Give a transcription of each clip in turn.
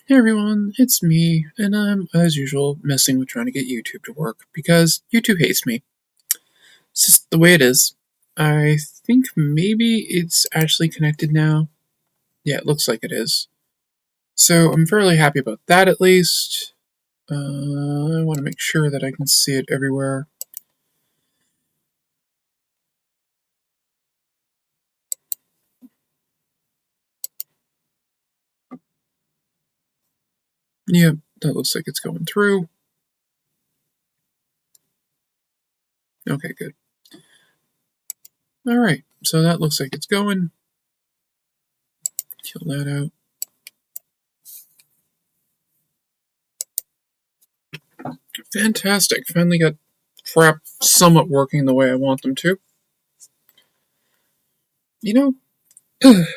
Hey everyone, it's me, and I'm, as usual, messing with trying to get YouTube to work because YouTube hates me. It's just the way it is. I think maybe it's actually connected now. Yeah, it looks like it is. So I'm fairly happy about that at least. I want to make sure that I can see it everywhere. Yep, that looks like it's going through. Okay, good. Alright, so that looks like it's going. Kill that out. Fantastic. Finally got Frap somewhat working the way I want them to. You know, it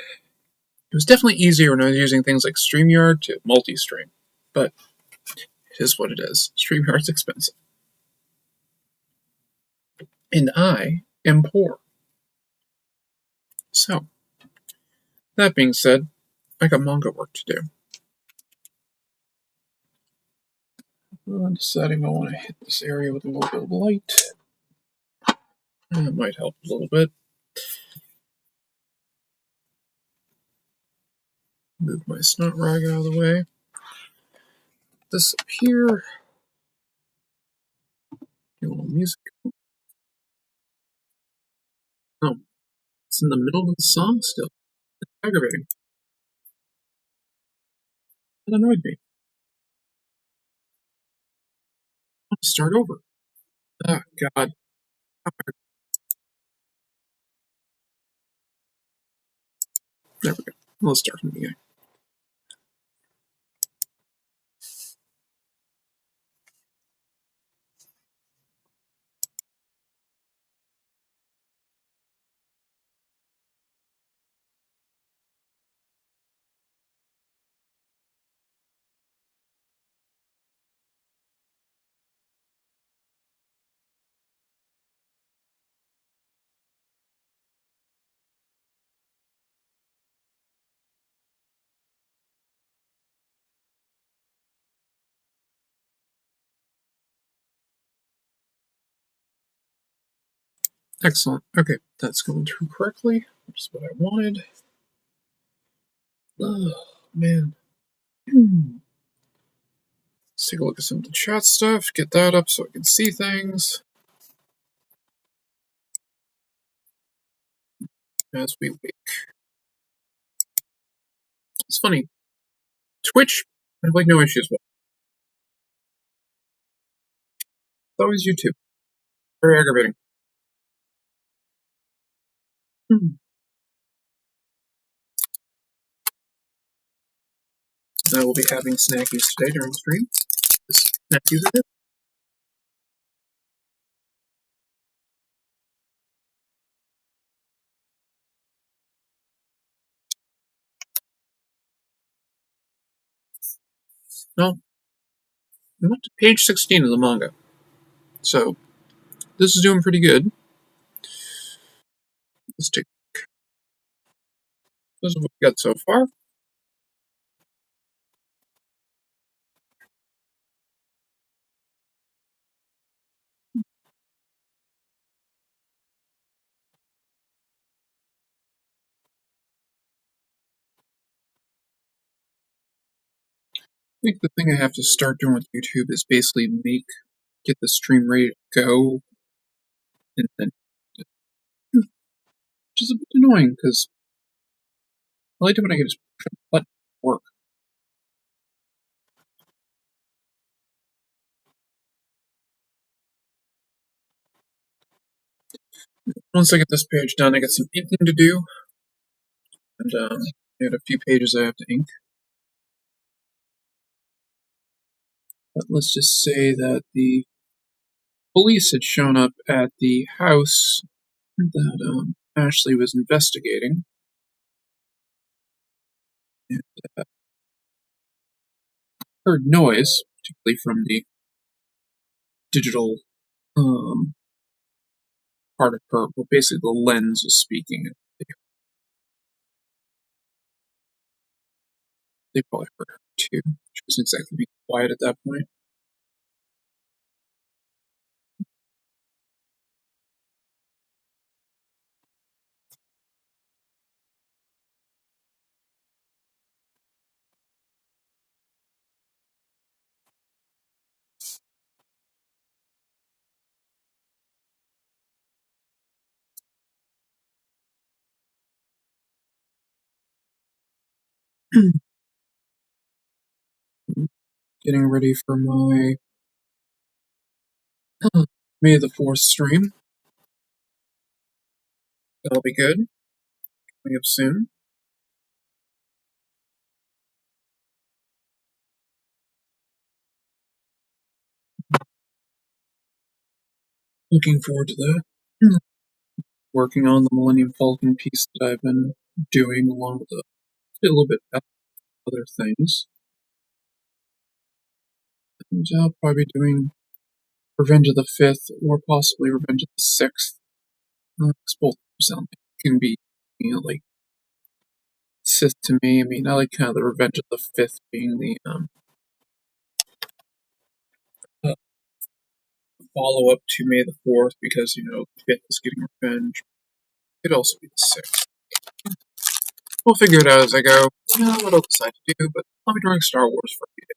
was definitely easier when I was using things like StreamYard to multi-stream, but it is what it is. StreamYard's expensive. And I am poor. So, that being said, I got manga work to do. I'm deciding I want to hit this area with a little bit of light. That might help a little bit. Move my snot rag out of the way. This up here. A little music. Oh, it's in the middle of the song still. It's aggravating. That annoyed me. I want to start over. Oh, God. There we go. Let's start from the beginning. Excellent. Okay, that's going through correctly, which is what I wanted. Oh, man. Let's take a look at some of the chat stuff, get that up so I can see things as we wait. It's funny. Twitch, I have like no issues with. It's always YouTube. Very aggravating. I will be having snackies today during the stream. Snackies are good. Well, I'm up to page 16 of the manga. So, this is doing pretty good. Let's take this is what we got so far. I think the thing I have to start doing with YouTube is basically get the stream ready to go, and then, which is a bit annoying because I like it when I can just push a button and work. Once I get this page done, I got some inking to do, and I got a few pages I have to ink. But let's just say that the police had shown up at the house that Ashley was investigating, and heard noise, particularly from the digital part of her, well, basically the lens was speaking. They probably heard her too. She wasn't exactly being quiet at that point. Getting ready for my May the 4th stream. That'll be good. Coming up soon. Looking forward to that. Working on the Millennium Falcon piece that I've been doing along with a little bit of other things. And I'll probably be doing Revenge of the Fifth or possibly Revenge of the Sixth. Because both sound like can be, like Sith to me. I mean, I like kind of the Revenge of the Fifth being the uh, follow up to May the 4th because, the Fifth is getting revenge. It could also be the Sixth. We'll figure it out as I go. I don't know what I'll decide to do, but I'll be doing Star Wars for a few days.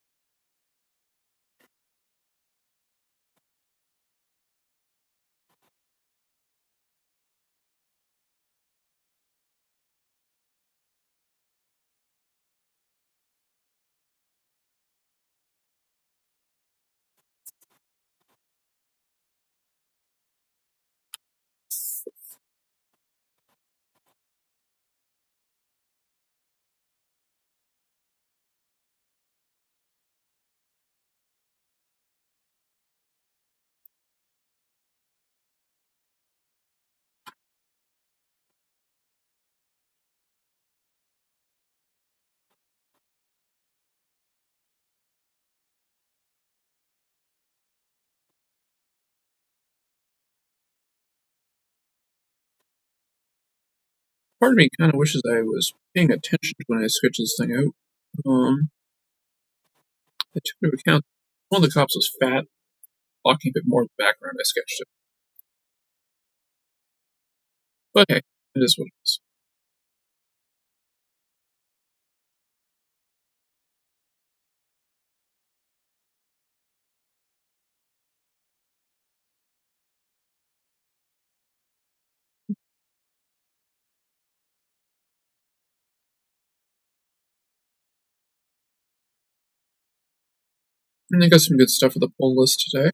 Part of me kind of wishes I was paying attention when I switched this thing out. I took into account one of the cops was fat, blocking a bit more of the background. I sketched it. But hey, it is what it is. And I got some good stuff for the pull list today.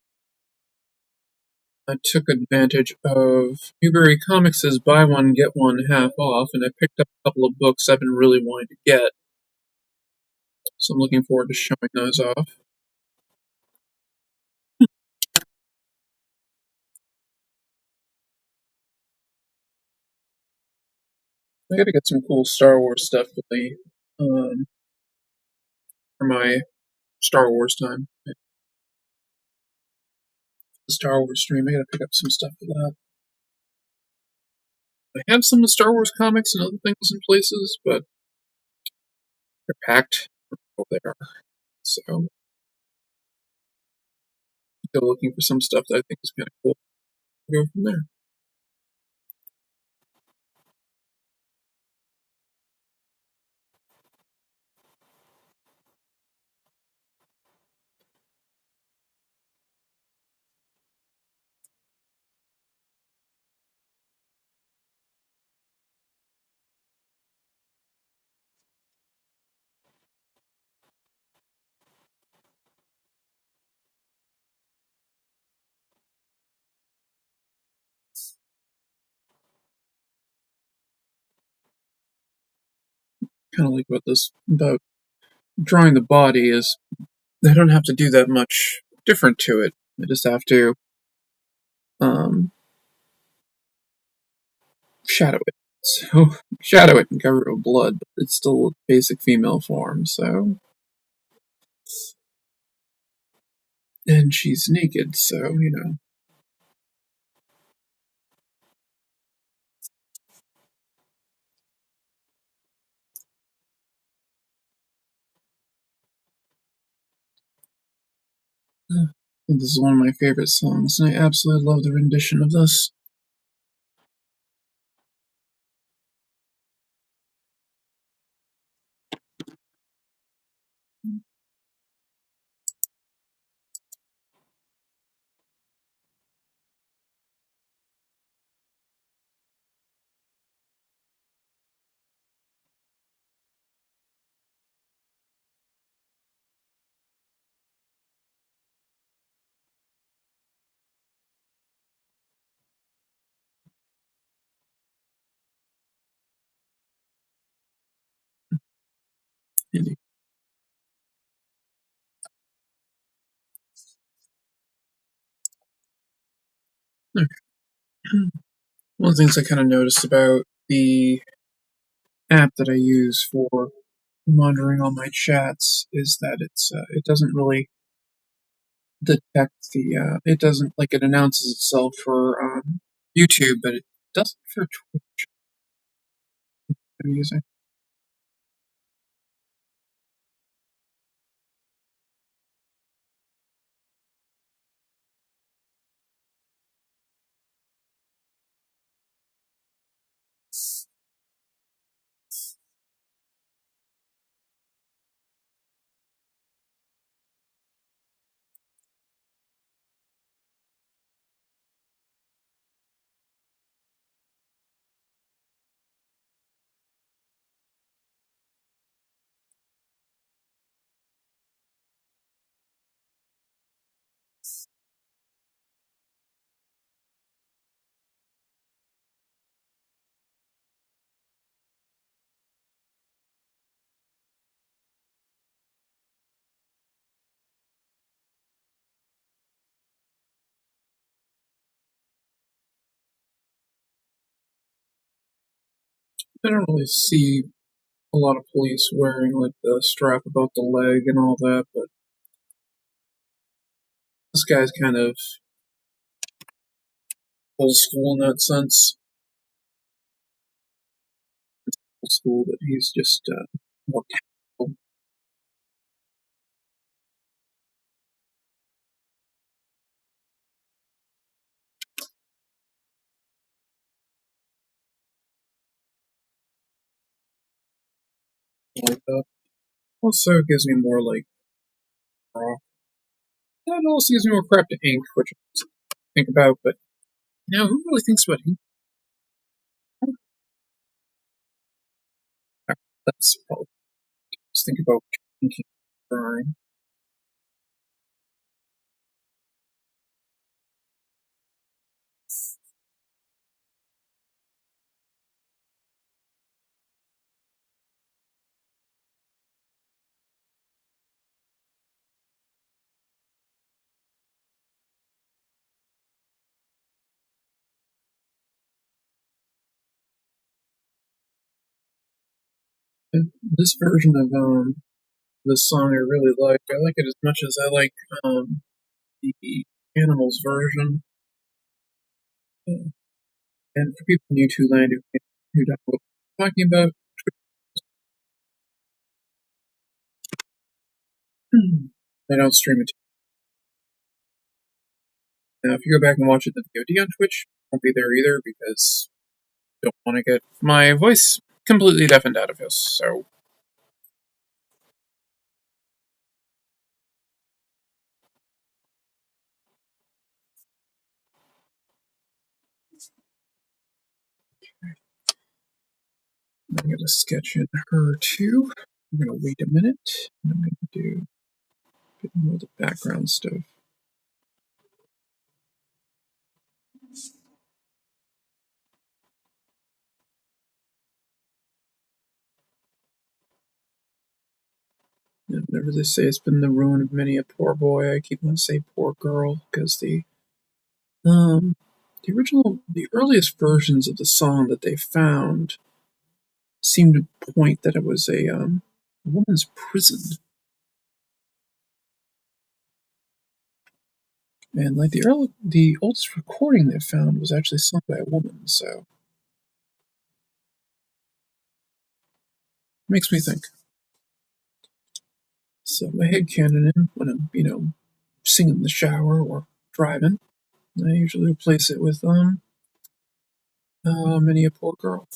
I took advantage of Newberry Comics' buy one, get one half off, and I picked up a couple of books I've been really wanting to get. So I'm looking forward to showing those off. I gotta get some cool Star Wars stuff um, for my Star Wars time. The Star Wars stream, I gotta pick up some stuff for that. I have some of the Star Wars comics and other things in places, but they're packed. Oh, they are. So, still looking for some stuff that I think is kind of cool. Go from there. Kind of like about drawing the body is I don't have to do that much different to it. I just have to um, shadow it. So shadow it and cover it with blood, but it's still a basic female form. So and she's naked, so I think this is one of my favorite songs, and I absolutely love the rendition of this. One of the things I kind of noticed about the app that I use for monitoring all my chats is that it doesn't really detect it doesn't like it announces itself for YouTube, but it doesn't for Twitch I'm using. I don't really see a lot of police wearing like the strap about the leg and all that, but this guy's kind of old school in that sense. Old school, but he's just more tactical like that. Also gives me more like raw. That also gives me more crap to ink, which I think about, but who really thinks about ink? That's probably just think about inking drawing. And this version of this song I really like. I like it as much as I like the Animals version. Uh, and for people in YouTube land who don't know what I'm talking about, I don't stream it. Now, if you go back and watch it the VOD on Twitch, it won't be there either because I don't want to get my voice completely deafened out of this. So I'm going to sketch in her too. I'm going to wait a minute. And I'm going to do a bit more of the background stuff. And whenever they say it's been the ruin of many a poor boy, I keep on saying poor girl because the earliest versions of the song that they found seem to point that it was a woman's prison, and like the oldest recording they found was actually sung by a woman. So it makes me think. So my head canon in when I'm singing in the shower or driving. I usually replace it with many a poor girl.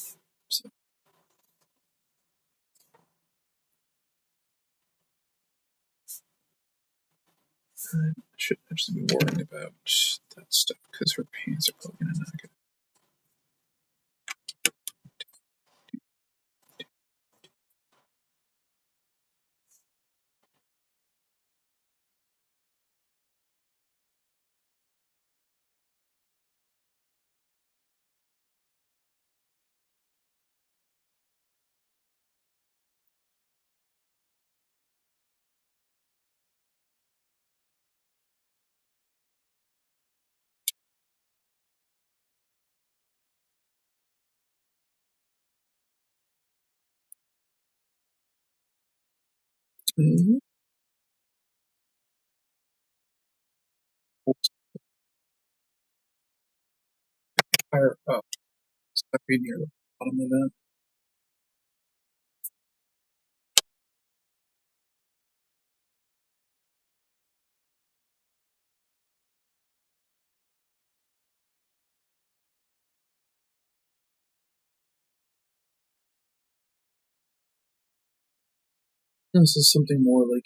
So I shouldn't actually be worrying about that stuff because her pants are probably gonna knock it. Mhm. Higher up, so I'd be near the bottom of that. This is something more like,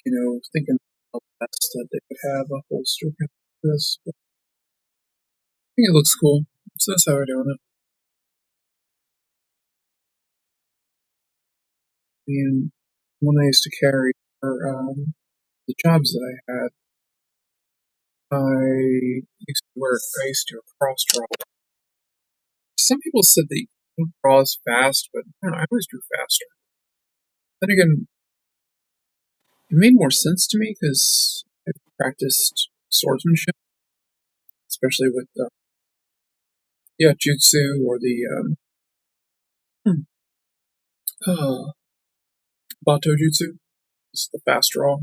thinking how best that they could have a holster for this, but I think it looks cool. So that's how we're doing it. And when I used to carry for the jobs that I had, I used to do a cross draw. Some people said they don't draw as fast, but I don't know, I always drew faster. Then again, it made more sense to me because I practiced swordsmanship, especially with the jutsu or the hmm, uh, bato jutsu. It's the fast draw.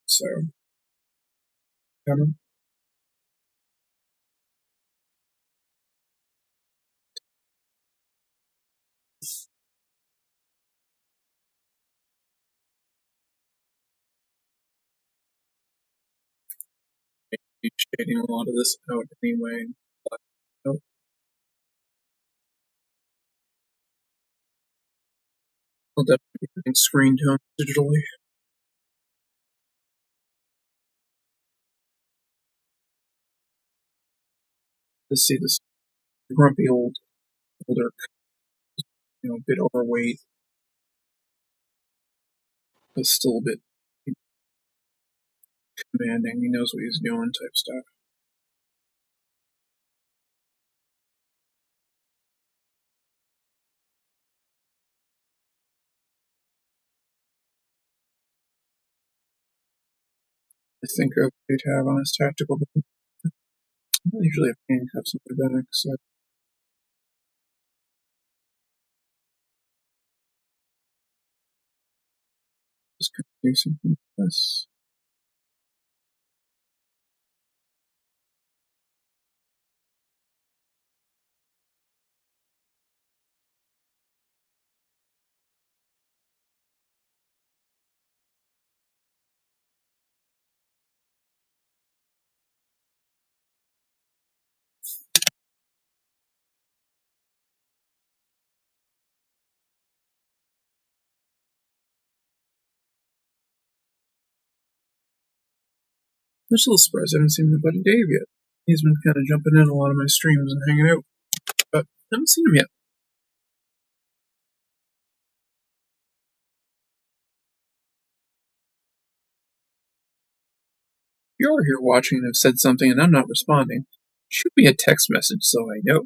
So, kind of shading a lot of this out anyway. But, I'll definitely be putting screen tone digitally to see this grumpy older, a bit overweight, but still a bit commanding. He knows what he's doing, type stuff. I think of what he'd have on his tactical belt. I don't usually have handcuffs on my back, so just kind of do something like this. I'm just a little surprised I haven't seen my buddy Dave yet. He's been kind of jumping in a lot of my streams and hanging out, but I haven't seen him yet. If you're here watching and have said something and I'm not responding, shoot me a text message so I know.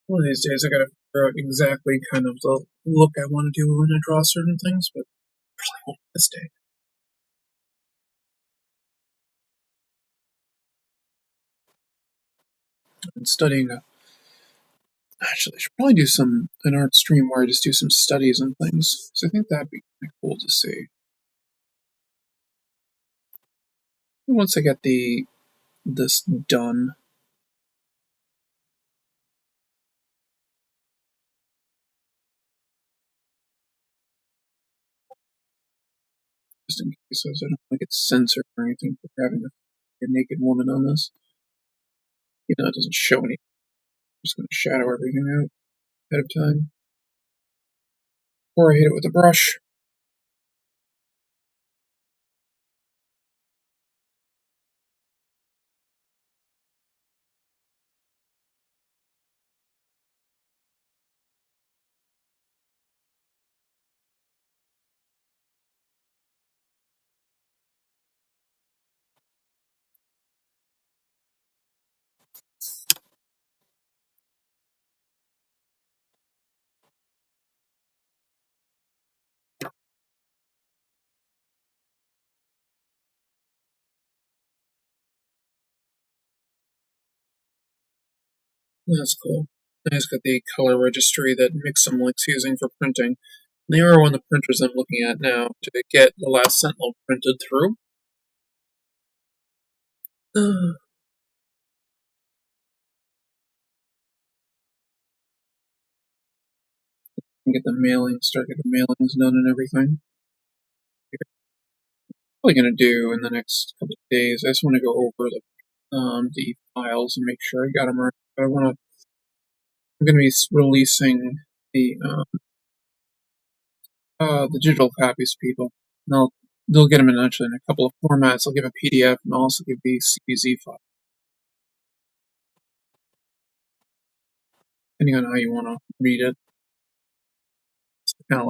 One of these days, I gotta figure out exactly kind of the look I want to do when I draw certain things, but probably won't this day. I'm studying. Actually, I should probably do an art stream where I just do some studies and things. So I think that'd be kind of cool to see. Once I get the this done, just in case I don't want to get censored or anything for having a naked woman on this. Even though it doesn't show anything, I'm just going to shadow everything out ahead of time. Or I hit it with a brush. That's cool. I just got the color registry that Mixum likes using for printing. They are one of the printers I'm looking at now to get the last Sentinel printed through. And get the mailing, start get the mailings done and everything. Probably gonna do in the next couple of days. I just want to go over the files and make sure I got them right. I want to. I'm gonna be releasing the the digital copies to people. They'll get them in actually in a couple of formats. I'll give a PDF and I'll also give the CBZ file, depending on how you want to read it. It's kind of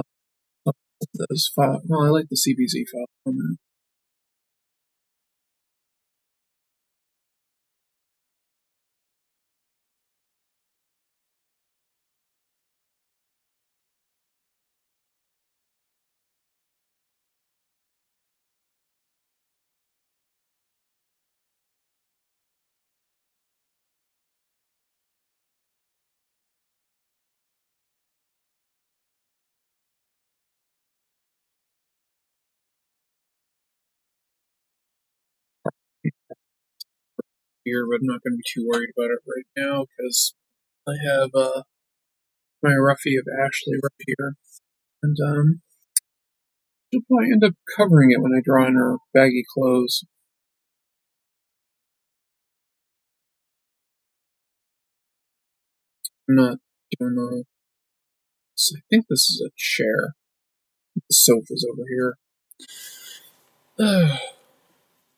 like those file. Well, I like the CBZ file format. Here, but I'm not going to be too worried about it right now because I have my roughie of Ashley right here, and she'll probably end up covering it when I draw in her baggy clothes. I'm not doing the. I think this is a chair. The sofa's over here.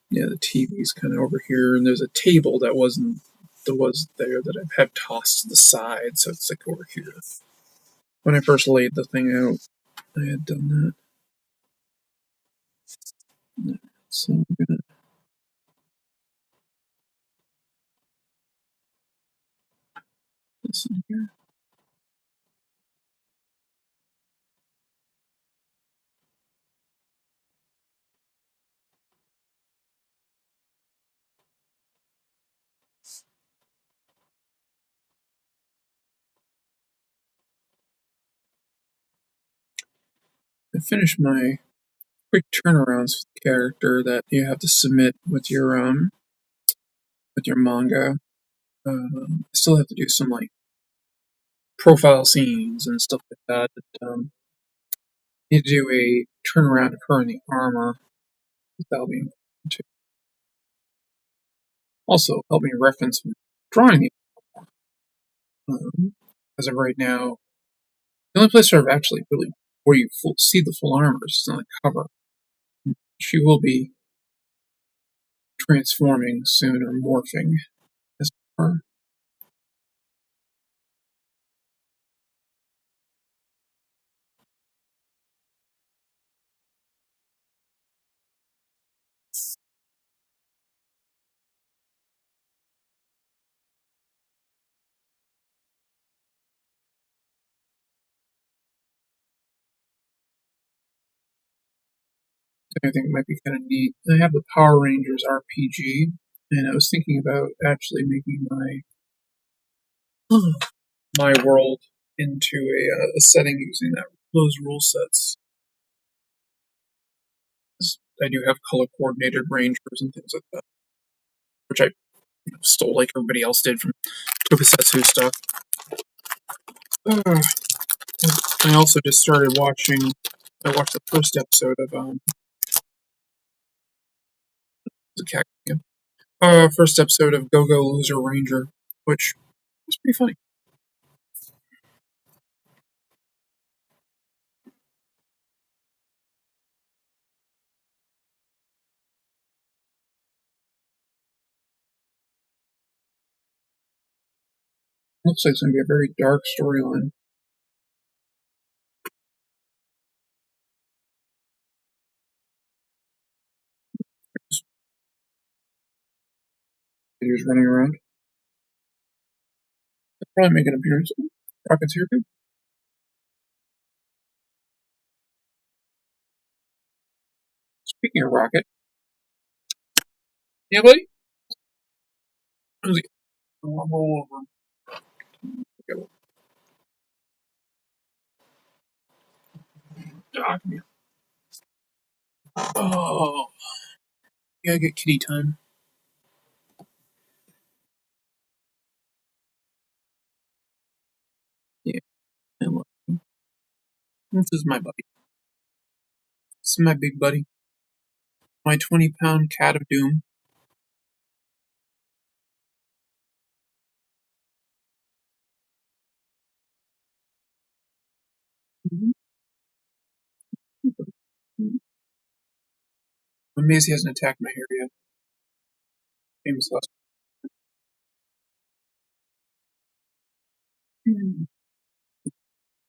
Yeah, the TV's kind of over here, and there's a table that was there that I've had tossed to the side, so it's like over here. When I first laid the thing out, I had done that. So I'm gonna put this in here. I finished my quick turnarounds for the character that you have to submit with your manga. I still have to do some like profile scenes and stuff like that. But, need to do a turnaround of her in the armor. That'll be important too. Also, help me reference drawing the as of right now. The only place where I've actually really where you see the full armor is on the cover. She will be transforming soon or morphing as her. I think might be kind of neat. I have the Power Rangers RPG, and I was thinking about actually making my world into a setting using those rule sets. I do have color coordinated rangers and things like that, which I stole like everybody else did from Tokusatsu stuff. Uh, I also just started watching. I watched the first episode of the cat game. First episode of Go Go Loser Ranger, which was pretty funny. Looks like it's gonna be a very dark storyline. He was running around. They'll probably make an appearance. Rocket's here too. Speaking of Rocket, yeah, buddy. How's he? I'll roll over. Okay, come here. Oh, you gotta get kitty time. Yeah, I love him. This is my buddy. This is my big buddy. My 20-pound cat of doom. Mm-hmm. I'm amazed he hasn't attacked my hair yet. Famous last. Hmm.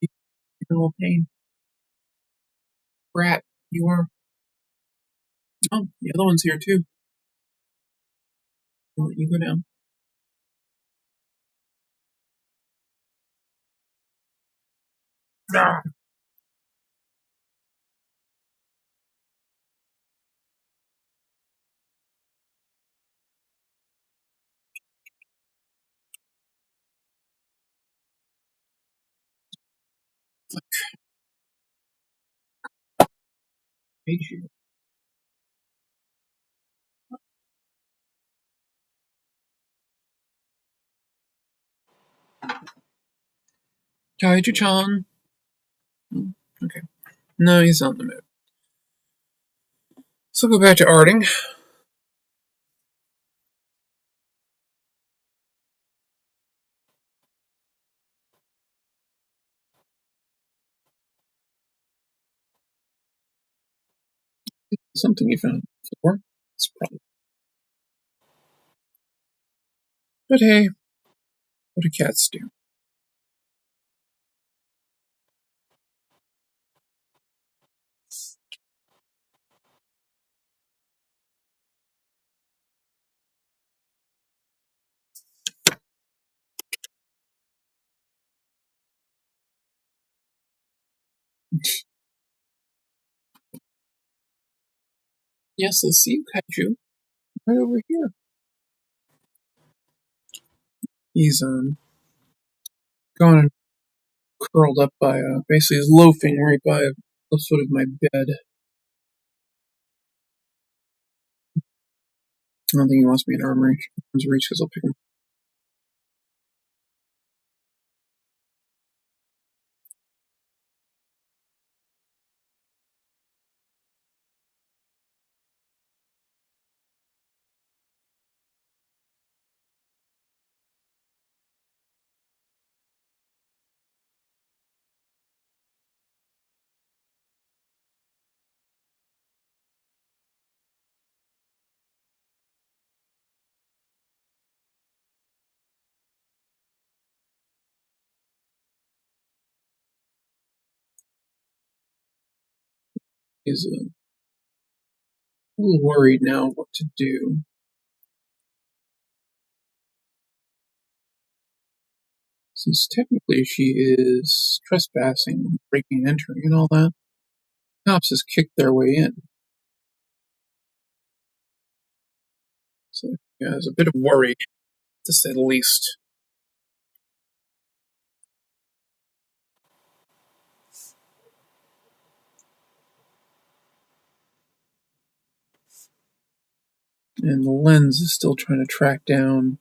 You're a little pain. Brat, you are. Oh, the other one's here too. I'll let you go down. Ah, I hate you. Kaiju-chan. Hmm, okay. No, he's not in the mood. So go back to arting. Something you found before. It's probably. But hey, what do cats do? Yes, let's see you, Kaiju. Right over here. He's gone and curled up by basically he's loafing right by the foot of my bed. I don't think he wants me in arm's reach because I'll pick him. He's a little worried now what to do. Since technically she is trespassing, breaking and entering, and all that, cops has kicked their way in. Yeah, there's a bit of worry, to say the least. And the lens is still trying to track down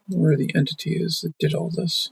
where the entity is that did all this.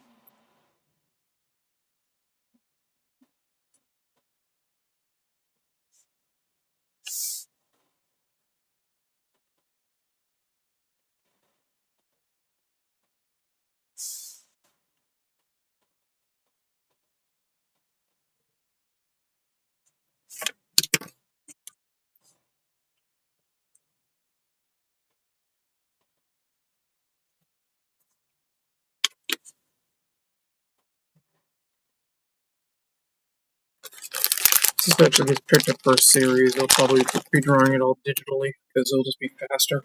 Especially if it's picked up first series, they'll probably be drawing it all digitally because it'll just be faster.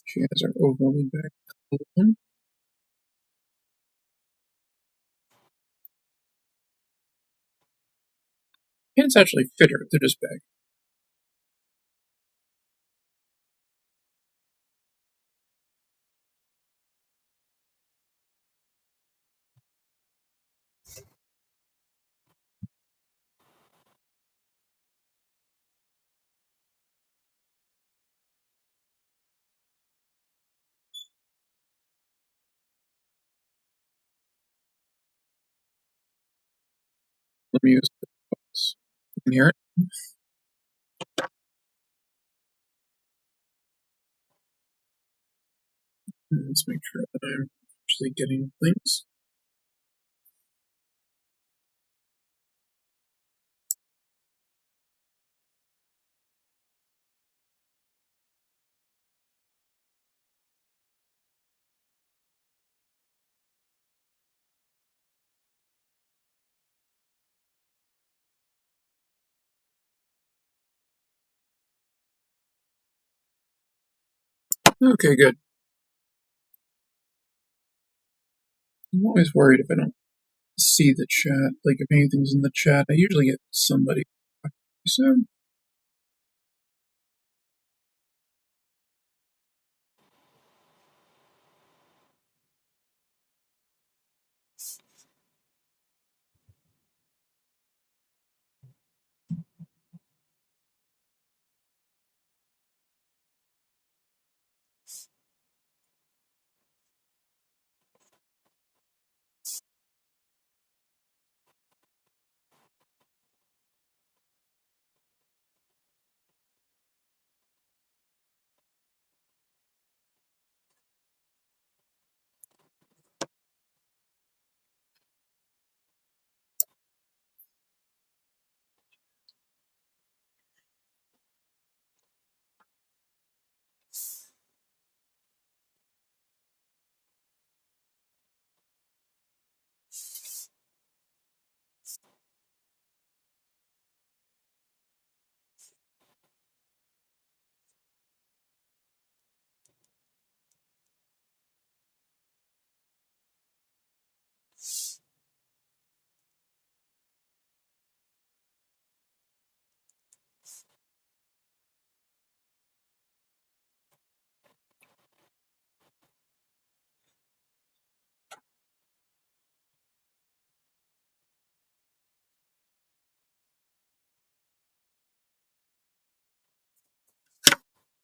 She has her overly back one. Pants actually fit her, they're just big. Let me use this. You can hear it. Let's make sure that I'm actually getting things. Okay, good. I'm always worried if I don't see the chat. Like, if anything's in the chat, I usually get somebody. So,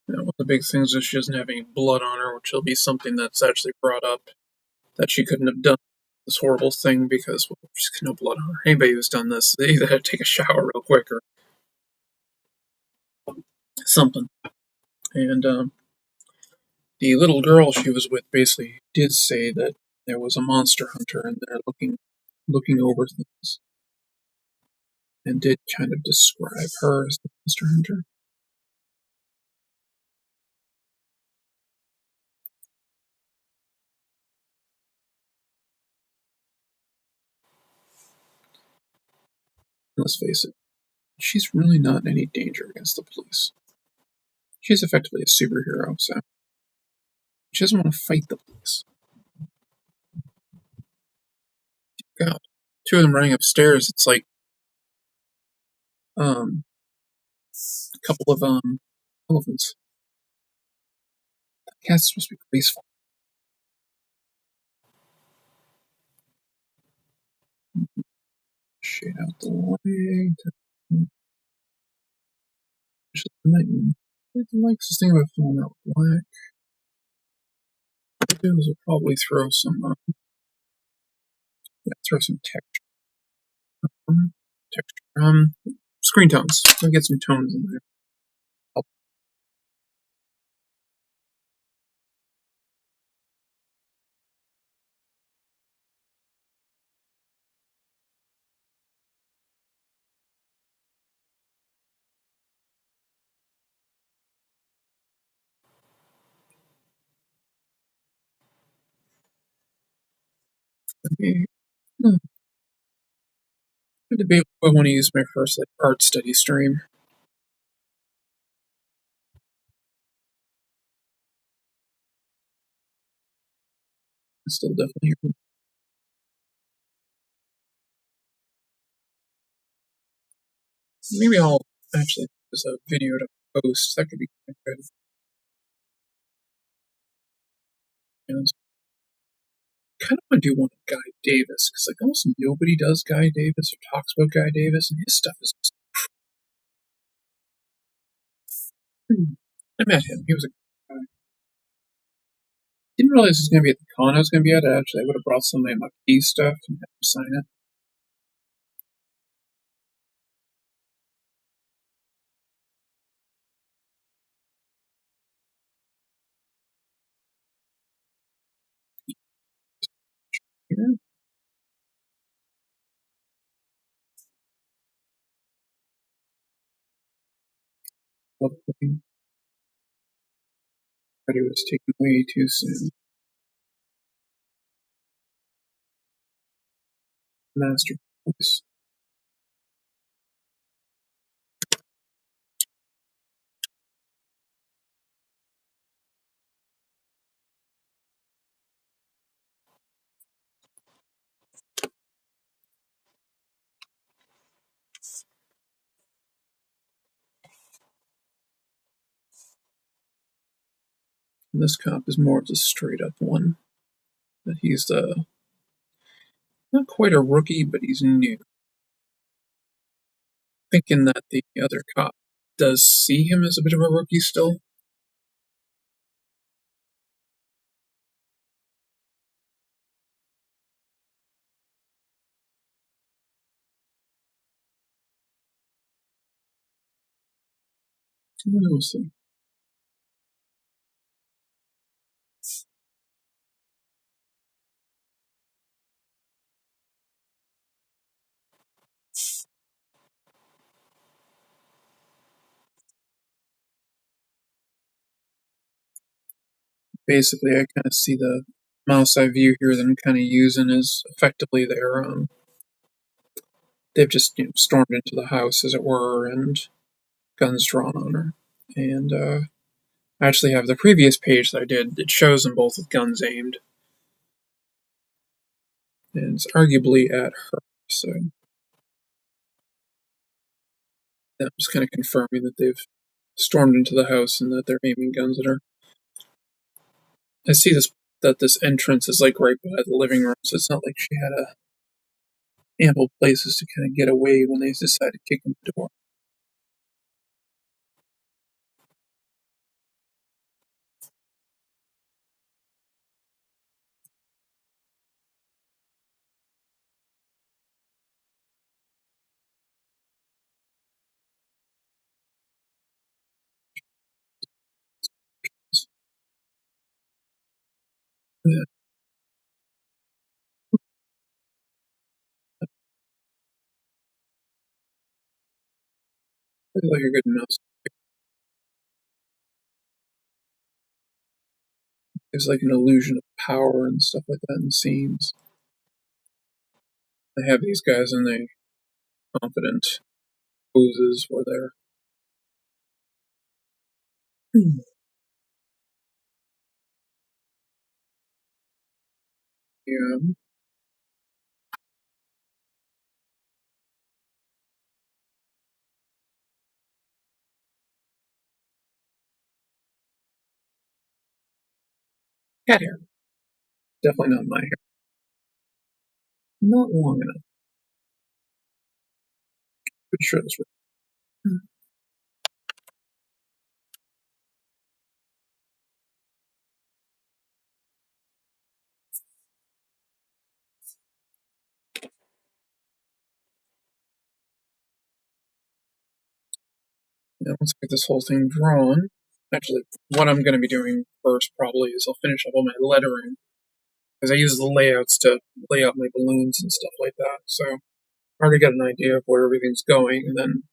one of the big things is she doesn't have any blood on her, which will be something that's actually brought up that she couldn't have done this horrible thing because, well, she's got no blood on her. Anybody who's done this, they either had to take a shower real quick or something. and the little girl she was with basically did say that there was a monster hunter and they're looking over things, and did kind of describe her as the monster hunter. Let's face it, she's really not in any danger against the police. She's effectively a superhero, so she doesn't want to fight the police. God, two of them running upstairs. It's like um, a couple of elephants. The cat's supposed to be graceful. Shade out the light. It likes this thing about filling out black. What we'll do is we'll probably throw some texture, screen tones. So get some tones in there. Okay. I debate what I want to use my first like art study stream. It's still definitely here. Maybe I'll actually there's a video to post. That could be kind of good. And kind of want to do one of Guy Davis because like almost nobody does Guy Davis or talks about Guy Davis, and his stuff is just. I met him. He was a guy. Didn't realize he was going to be at the con I was going to be at. Actually, I would have brought some of my key stuff and had him sign it. Yeah, love cooking, but it was taken way too soon. Masterpiece. And this cop is more just straight up one. That he's not quite a rookie, but he's new. Thinking that the other cop does see him as a bit of a rookie still. We'll see. Basically, I kind of see the mouse eye view here that I'm kind of using is effectively they've just stormed into the house as it were and guns drawn on her. And I actually have the previous page that I did. It shows them both with guns aimed, and it's arguably at her. So I'm just kind of confirming that they've stormed into the house and that they're aiming guns at her. I see this entrance is like right by the living room, so it's not like she had ample places to kind of get away when they decided to kick in the door. Yeah, I feel like a good enough. There's like an illusion of power and stuff like that in scenes. They have these guys in the confident poses where they're yeah, cat hair. Definitely not my hair. Not long enough. Pretty sure that's right. Now let's get this whole thing drawn. Actually, what I'm going to be doing first probably is I'll finish up all my lettering because I use the layouts to lay out my balloons and stuff like that. So I already got an idea of where everything's going, and then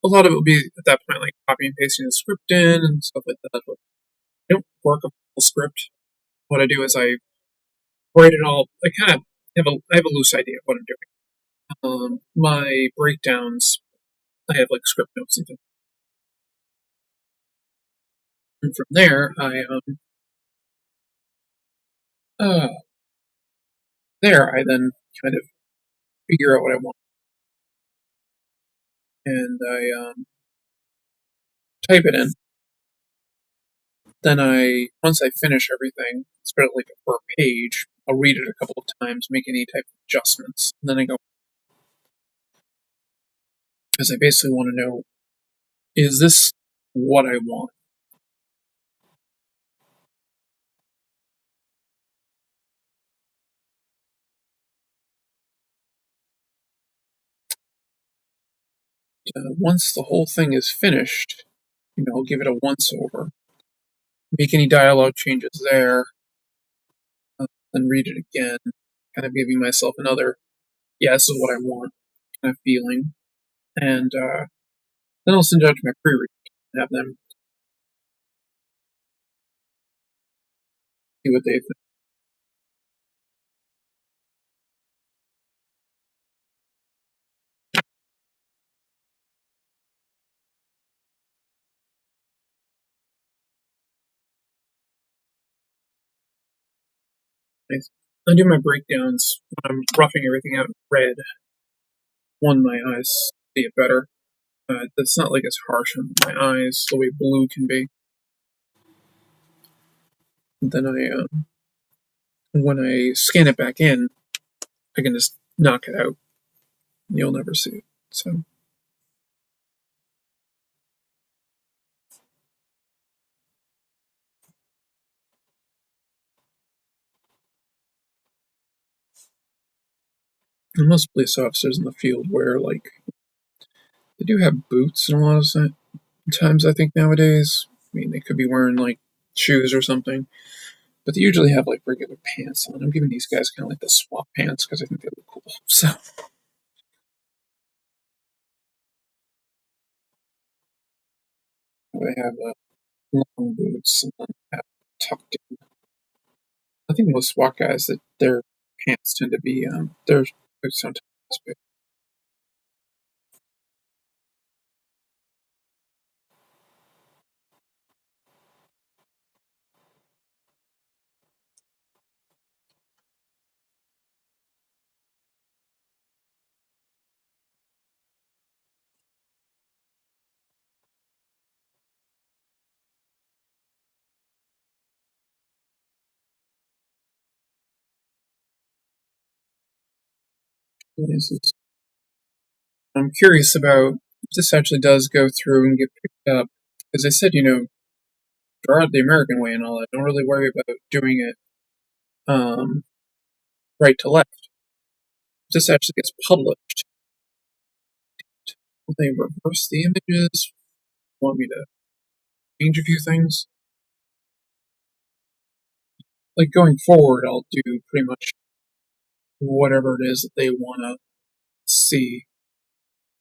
a lot of it will be at that point like copy and pasting the script in and stuff like that. But I don't work a full script. What I do is I write it all. I kind of have a loose idea of what I'm doing. My breakdowns, I have like script notes and things. And from there, uh, I then kind of figure out what I want, and I type it in. Then once I finish everything, spread it like per page. I'll read it a couple of times, make any type of adjustments, and then I go because I basically want to know: is this what I want? Once the whole thing is finished, I'll give it a once over, make any dialogue changes there, then read it again, kind of giving myself another, yeah, this is what I want kind of feeling. And then I'll send it out to my pre-read and have them see what they think. I do my breakdowns when I'm roughing everything out in red. One, my eyes see it better. It's not like it's harsh on my eyes the way blue can be. Then when I scan it back in, I can just knock it out. You'll never see it. So and most police officers in the field wear like they do have boots in a lot of times. I think nowadays, I mean, they could be wearing like shoes or something, but they usually have like regular pants on. I'm giving these guys kind of like the swap pants because I think they look cool. So they have long boots and then have tucked in. I think most SWAT guys that their pants tend to be their boots don't tend to be big. I'm curious about if this actually does go through and get picked up. As I said, draw it the American way and all that. Don't really worry about doing it um, right to left. If this actually gets published, will they reverse the images? Want me to change a few things? like going forward, I'll do pretty much whatever it is that they want to see.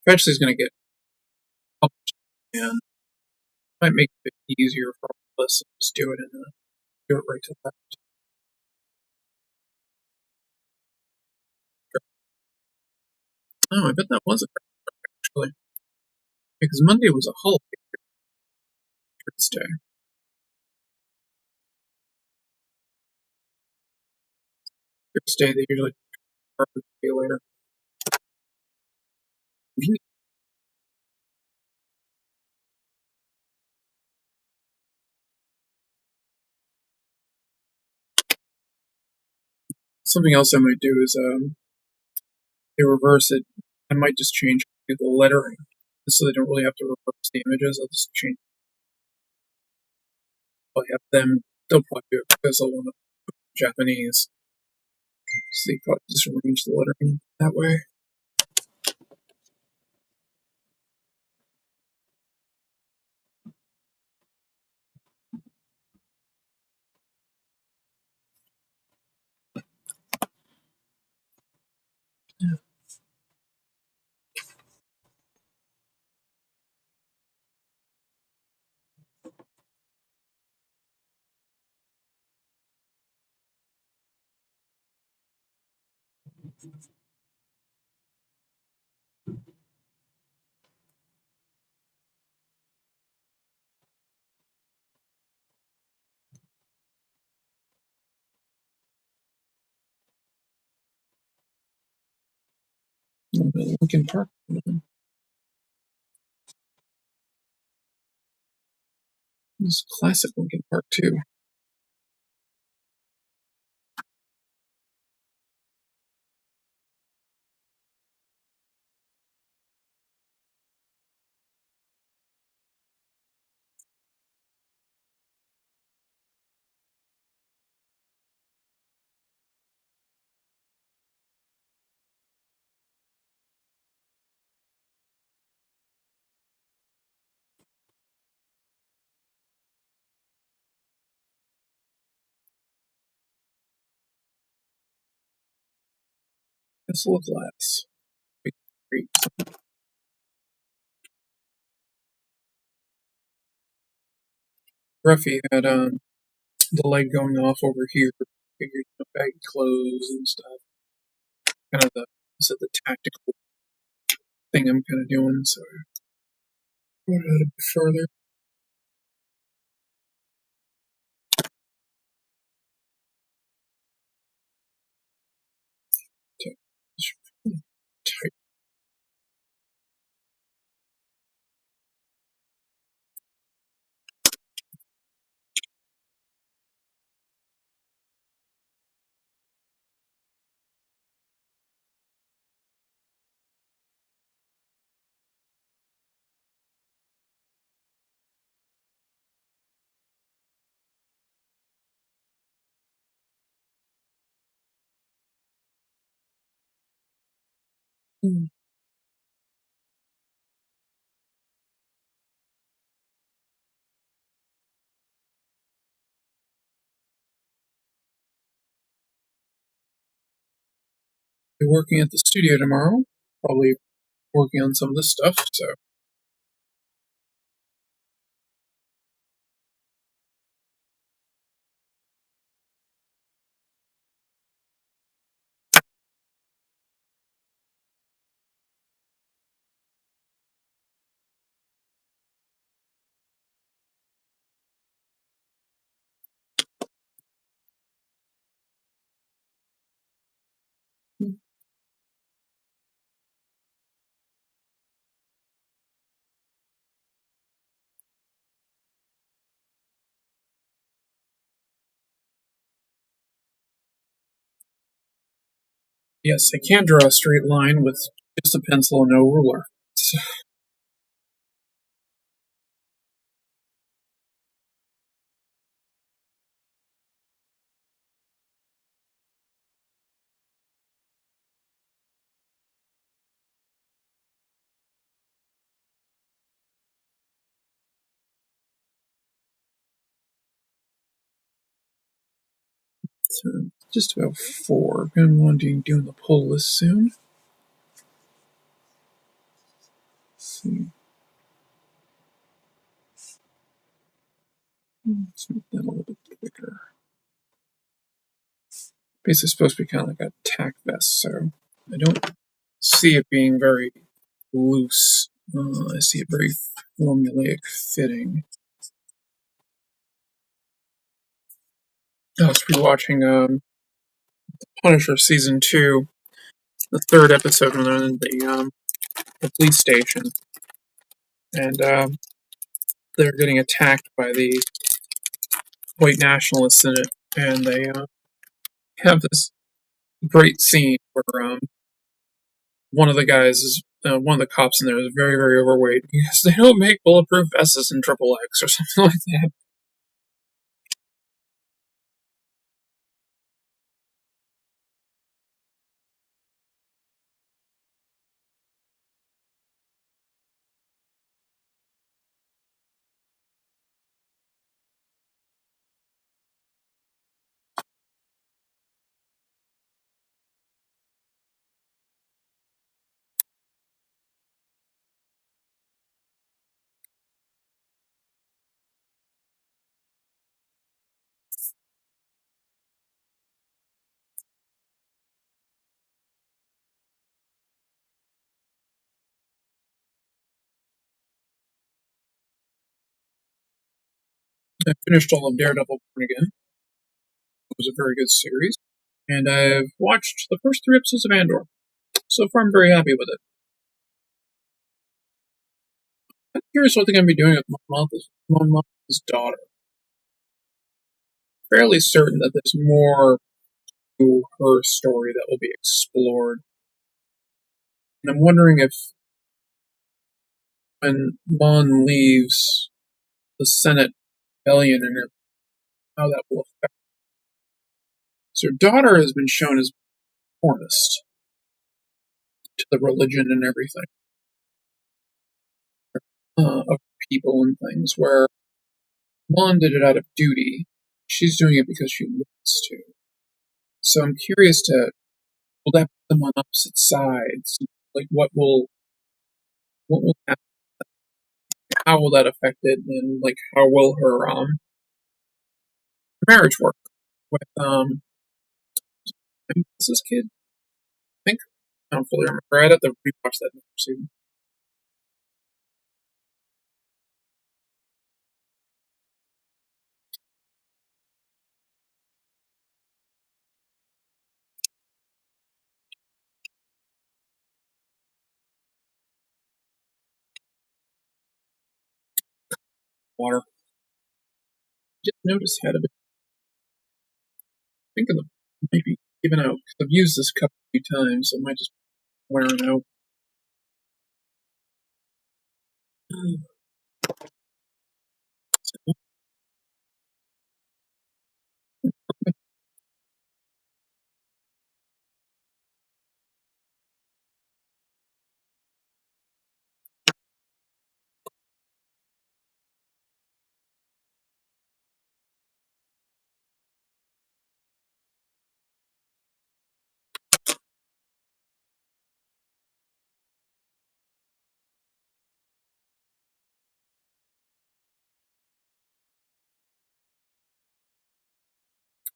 Eventually, it's going to get published, and might make it a bit easier for us to just do it do it right to left. Oh, I bet that was it actually, because Monday was a holiday Thursday. Thursday they usually start a day later. Something else I might do is they reverse it. I might just change the lettering so they don't really have to reverse the images. I'll just change. I'll have them. They'll probably do it because they'll want to Japanese. So they probably just arrange the lettering that way. Yeah. Lincoln Park. This classic Lincoln Park too. Castle of Glass. Great. Ruffy had the leg going off over here. Figured baggy clothes and stuff. Kind of the tactical thing I'm kind of doing. So I went a bit further. Tight. Hmm. Be working at the studio tomorrow. Probably working on some of this stuff. So yes, I can draw a straight line with just a pencil and no ruler. Just about 4. Gonna want to be doing the poll list soon. Let's see. Let's make that a little bit bigger. Basically supposed to be kind of like a tack vest, so I don't see it being very loose. I see it very formulaic fitting. I was rewatching Punisher season 2, the 3rd episode when they're in the police station, and they're getting attacked by the white nationalists in it, and they have this great scene where one of the guys is one of the cops in there is very, very overweight because they don't make bulletproof vests in Triple X or something like that. I finished all of Daredevil Born Again. It was a very good series, and I've watched the first 3 episodes of Andor. So far, I'm very happy with it. I'm curious what they're going to be doing with Mon Mothma's daughter. Fairly certain that there's more to her story that will be explored. And I'm wondering if when Mon leaves the Senate rebellion and how that will affect. So her daughter has been shown as conformist to the religion and everything of people and things, where Mon did it out of duty. She's doing it because she wants to. So I'm curious to will that put them on opposite sides? Like what will happen? How will that affect it? And like how will her marriage work with I think what's this kid? I think I don't fully remember. I'd have to rewatch that soon. Water. Just noticed had a bit. I think of the might be given out because I've used this cup a few times, so it might just wear out.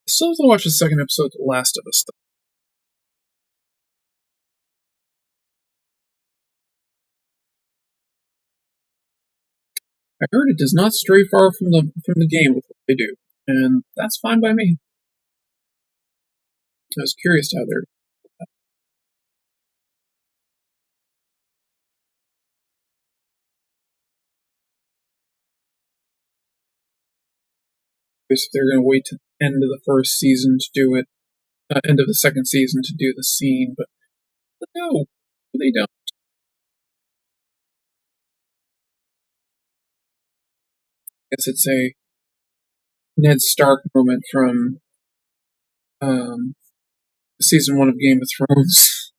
I still have to watch the second episode of The Last of Us. Though. I heard it does not stray far from the game with what they do, and that's fine by me. I was curious how they're. If they're going to wait to the end of the first season to do it, end of the second season to do the scene, but no, they don't. I guess it's a Ned Stark moment from season 1 of Game of Thrones,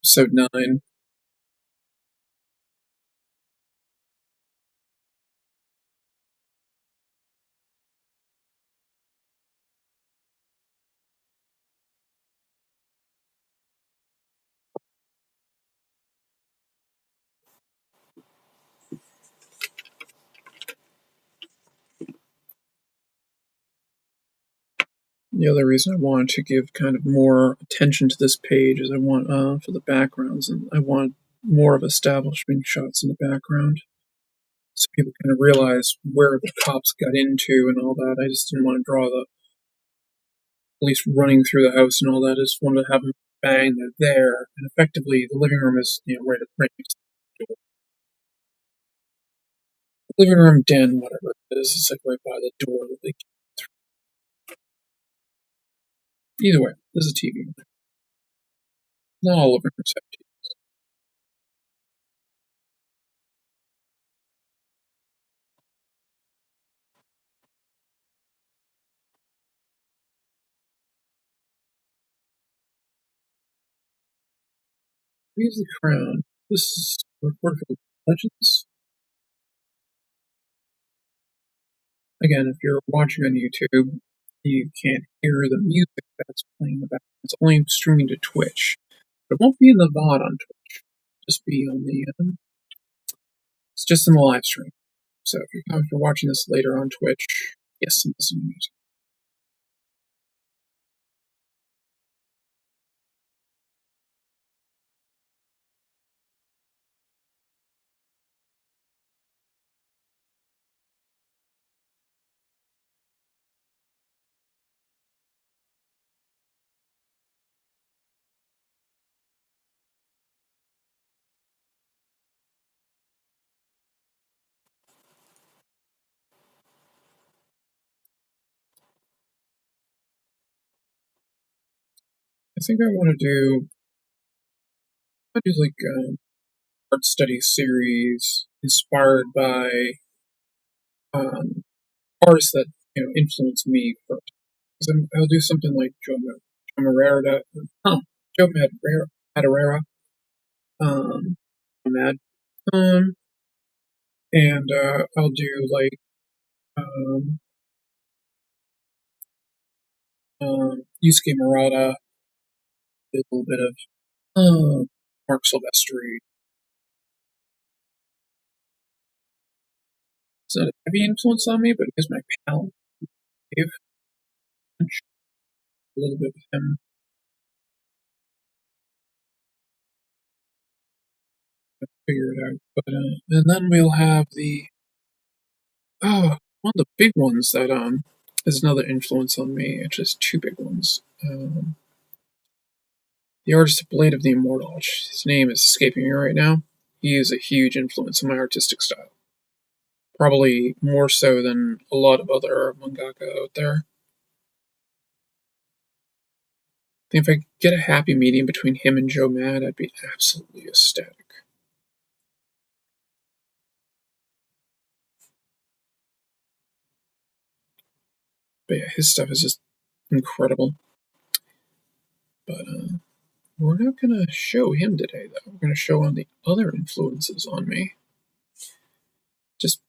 episode 9. The other reason I wanted to give kind of more attention to this page is I want for the backgrounds, and I want more of establishing shots in the background so people kind of realize where the cops got into and all that. I just didn't want to draw the police running through the house and all that. I just wanted to have them bang, they're there, and effectively the living room is right next to the door. The living room den, whatever it is, it's like right by the door that they came through. Either way, there's a TV. Not all living rooms have TV. Leaves the crown. This is a report for Legends. Again, if you're watching on YouTube, you can't hear the music that's playing in the background. It's only streaming to Twitch. But it won't be in the VOD on Twitch. Just be on the. It's just in the live stream. So if you're watching this later on Twitch, yes, I'm listening to music. I think I do like art study series inspired by um, artists that influence me first. Because I'll do something like Marera, Joe Madureira, um, Mad, um, and I'll do like um, Yusuke Murata, a little bit of Mark Silvestri. It's not a heavy influence on me, but because my pal gave a little bit with him. Figure it out. But and then we'll have one of the big ones that is another influence on me. It's just two big ones. The artist Blade of the Immortal. His name is escaping me right now. He is a huge influence on my artistic style. Probably more so than a lot of other mangaka out there. I think if I get a happy medium between him and Joe Mad, I'd be absolutely ecstatic. But yeah, his stuff is just incredible. But we're not going to show him today, though. We're going to show on the other influences on me. Just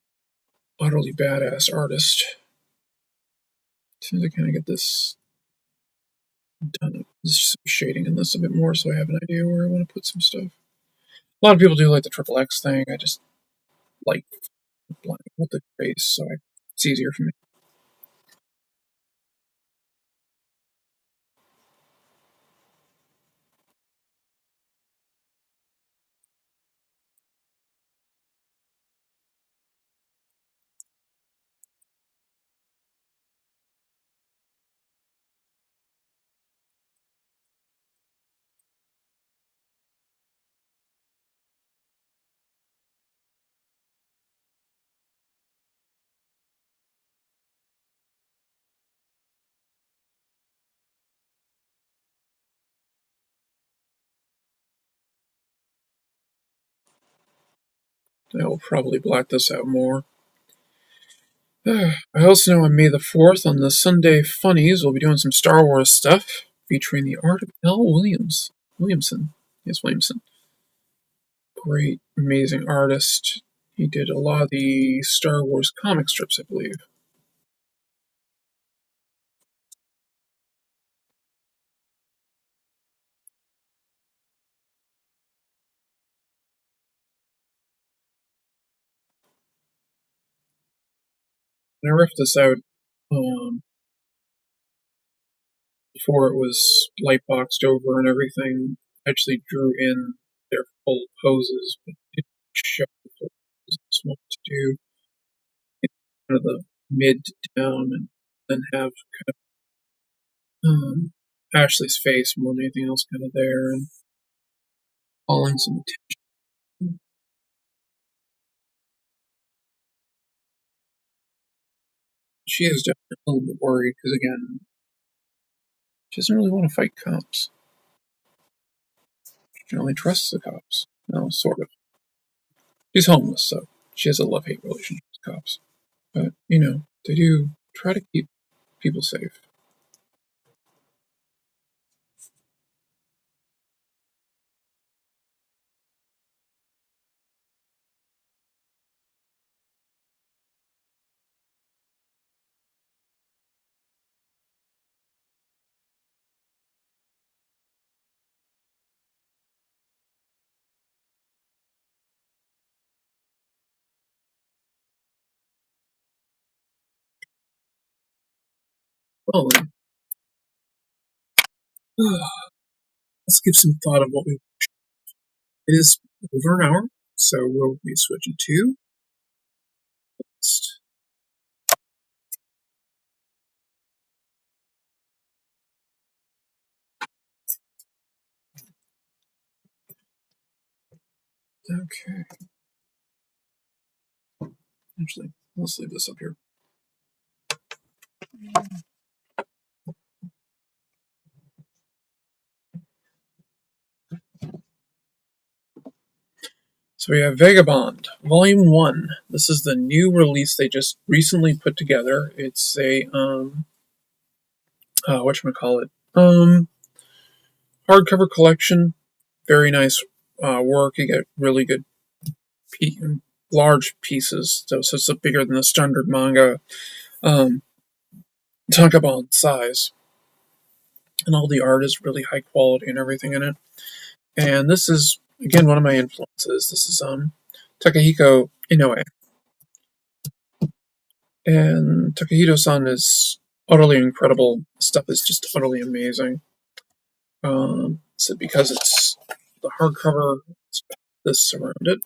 utterly badass artist. As soon as I kind of get this done, just some shading in this a bit more so I have an idea where I want to put some stuff. A lot of people do like the triple X thing. I just like blank with the face, so it's easier for me. I will probably black this out more. I also know on May the 4th on the Sunday Funnies, we'll be doing some Star Wars stuff featuring the art of L. Williamson. Yes, Williamson. Great, amazing artist. He did a lot of the Star Wars comic strips, I believe. And I riffed this out before it was light boxed over and everything. Actually drew in their full poses, but didn't show the full poses. I just wanted to do kind of the mid down and then have Ashley's face more than anything else kind of there and calling some attention. She is definitely a little bit worried because, again, she doesn't really want to fight cops. She only trusts the cops. No, sort of. She's homeless, so she has a love-hate relationship with cops. But, they do try to keep people safe. Well, then, let's give some thought of what we. It is over an hour, so we'll be switching to. Okay. Actually, let's leave this up here. So we have Vagabond, Volume 1. This is the new release they just recently put together. It's a, whatchamacallit, hardcover collection. Very nice work. You get really good, large pieces. So it's bigger than the standard manga tankobon size. And all the art is really high quality and everything in it. And this is, again, one of my influences. This is Takahiko Inoue. And Takahito-san is utterly incredible. Stuff is just utterly amazing. So because it's the hardcover, it's got this around it.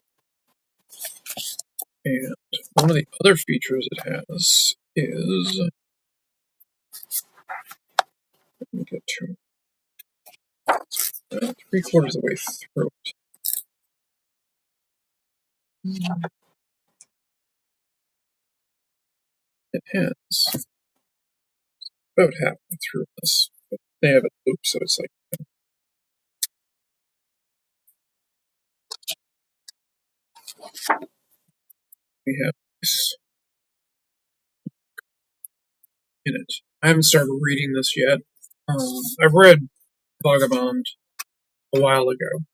And one of the other features it has is, let me get to it. 3/4 of the way through it. It has about halfway through this, but they have it looped, so it's like we have this in it. I haven't started reading this yet. I've read Vagabond a while ago.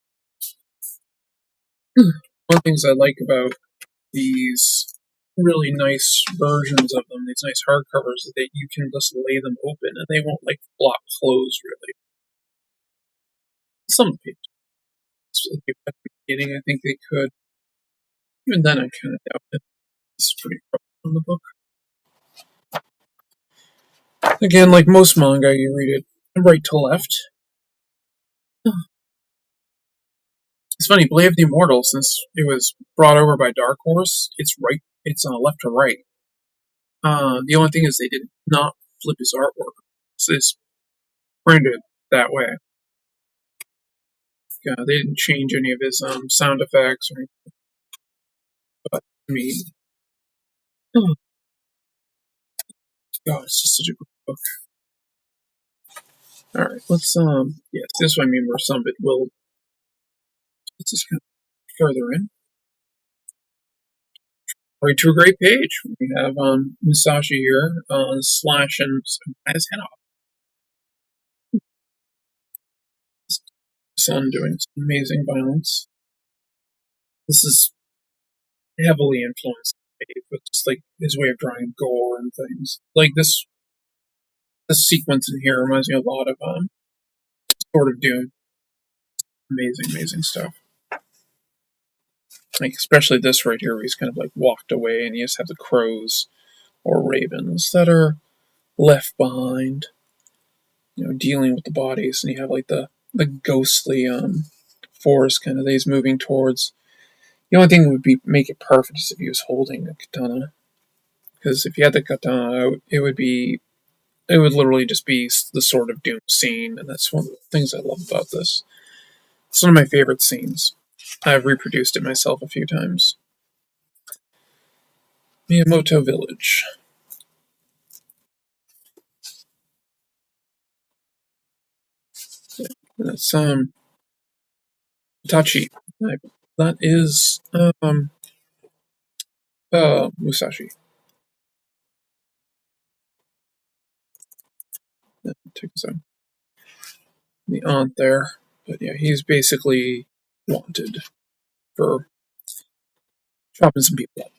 One of the things I like about these really nice versions of them, these nice hardcovers, is that you can just lay them open and they won't like flop close really. Some pages, at the beginning, I think they could. Even then, I kind of doubt it. It's pretty rough on the book. Again, like most manga, you read it right to left. It's funny, Blade of the Immortal, since it was brought over by Dark Horse, it's right. It's left to right. The only thing is they did not flip his artwork. So it's printed that way. They didn't change any of his sound effects or anything. But I mean, oh, God, it's just such a good book. All right, let's yes, this one I mean where some of it will. Let's just kind of further in. Right to a great page. We have Musashi here slashing his head off. Son doing some amazing violence. This is heavily influenced with just like his way of drawing gore and things. Like this sequence in here reminds me a lot of Sword of Doom. Amazing, amazing stuff. Like especially this right here where he's kind of like walked away and you just have the crows or ravens that are left behind. dealing with the bodies, and you have like the ghostly forest kind of that he's moving towards. The only thing that would be make it perfect is if he was holding a katana, because if you had the katana, it would literally just be the Sword of Doom scene, and that's one of the things I love about this. It's one of my favorite scenes. I've reproduced it myself a few times. Miyamoto Village. That's Tachi. That is Musashi. Take the aunt there, but yeah, he's basically wanted for chopping some people up.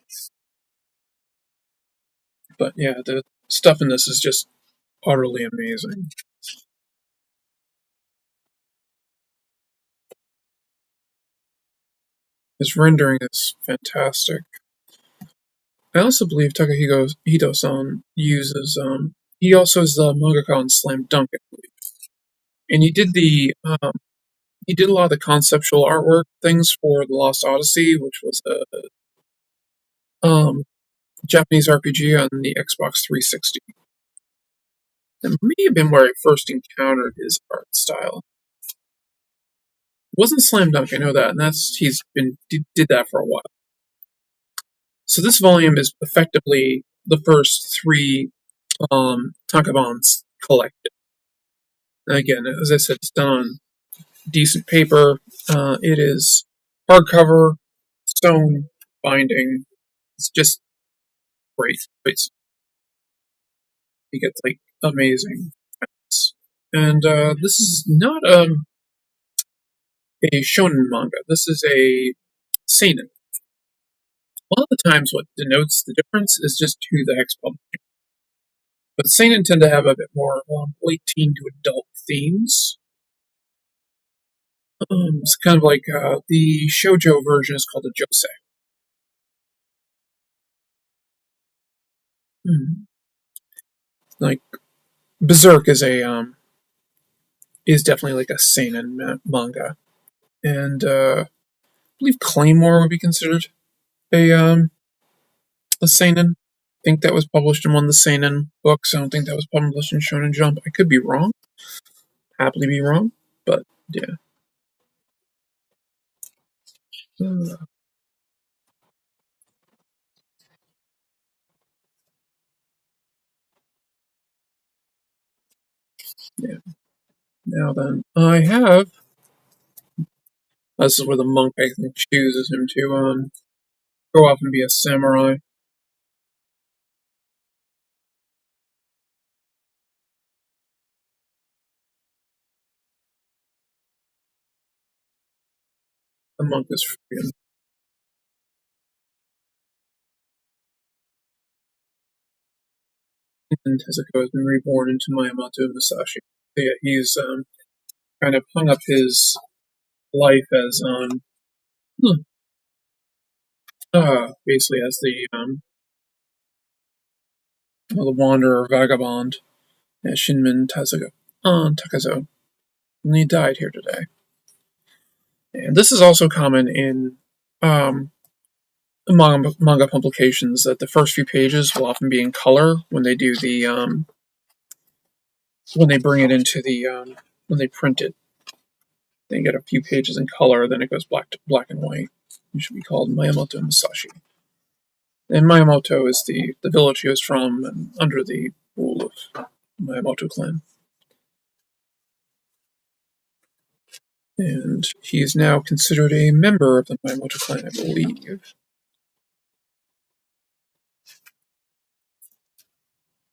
But yeah, the stuff in this is just utterly amazing. His rendering is fantastic. I also believe Takahiko Hito-san uses he also is the mangaka on Slam Dunk, I believe. And he did a lot of the conceptual artwork things for the Lost Odyssey, which was a Japanese RPG on the Xbox 360. That may have been where I first encountered his art style. It wasn't Slam Dunk, I know that, and did that for a while. So this volume is effectively the first three tankobons collected. And again, as I said, it's done on decent paper. It is hardcover, stone binding. It's just great. You get like amazing. And this is not a shonen manga. This is a seinen. A lot of the times, what denotes the difference is just who the heck's publishing. But seinen tend to have a bit more late teen to adult themes. It's kind of like the shoujo version is called a josei. Hmm. Like Berserk is definitely like a seinen manga, and I believe Claymore would be considered a a seinen. I think that was published in one of the seinen books. I don't think that was published in Shonen Jump. I could be wrong. Happily be wrong, but yeah. Uh, yeah. Now then, I have. This is where the monk I think chooses him to go off and be a samurai. The monk is free. And Tezuko has been reborn into Miyamoto Musashi. So yeah, he's kind of hung up his life as basically as the wanderer vagabond, Shinmin Tezuka, Takazo, and he died here today. And this is also common in um, manga publications that the first few pages will often be in color when they do the when they bring it into the when they print it. They get a few pages in color, then it goes black and white. It should be called Miyamoto Musashi. And Miyamoto is the village he was from and under the rule of Miyamoto clan. And he is now considered a member of the Miyamoto clan, I believe.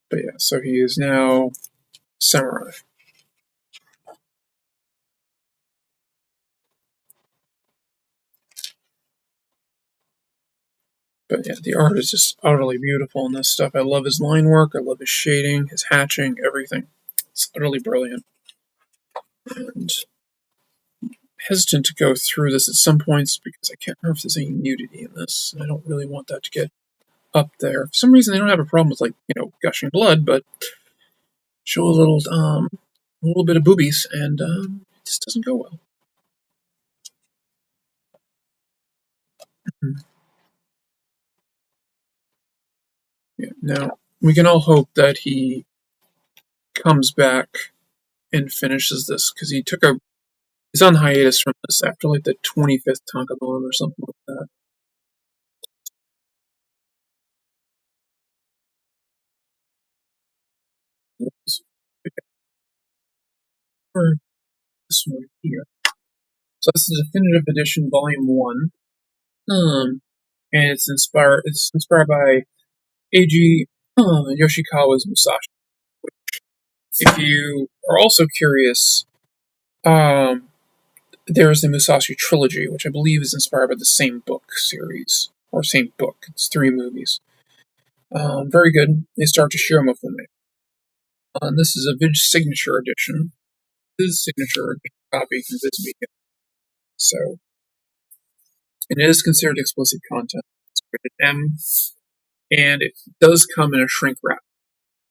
But yeah, so he is now samurai. But yeah, the art is just utterly beautiful in this stuff. I love his line work, I love his shading, his hatching, everything. It's utterly brilliant. And hesitant to go through this at some points because I can't remember if there's any nudity in this. I don't really want that to get up there. For some reason, they don't have a problem with gushing blood, but show a little a little bit of boobies, and it just doesn't go well. Hmm. Yeah. Now we can all hope that he comes back and finishes this because he's on hiatus from this after like the 25th Tankabon or something like that. For this one here. So this is Definitive Edition Volume One. And it's inspired by A.G. Yoshikawa's Musashi. If you are also curious, um, there is the Musashi trilogy, which I believe is inspired by the same book series or same book. It's three movies. Very good. They start to Shiroma Fume. This is a Vig signature edition. His signature copy from this weekend. So, and it is considered explicit content. It's rated M, and it does come in a shrink wrap.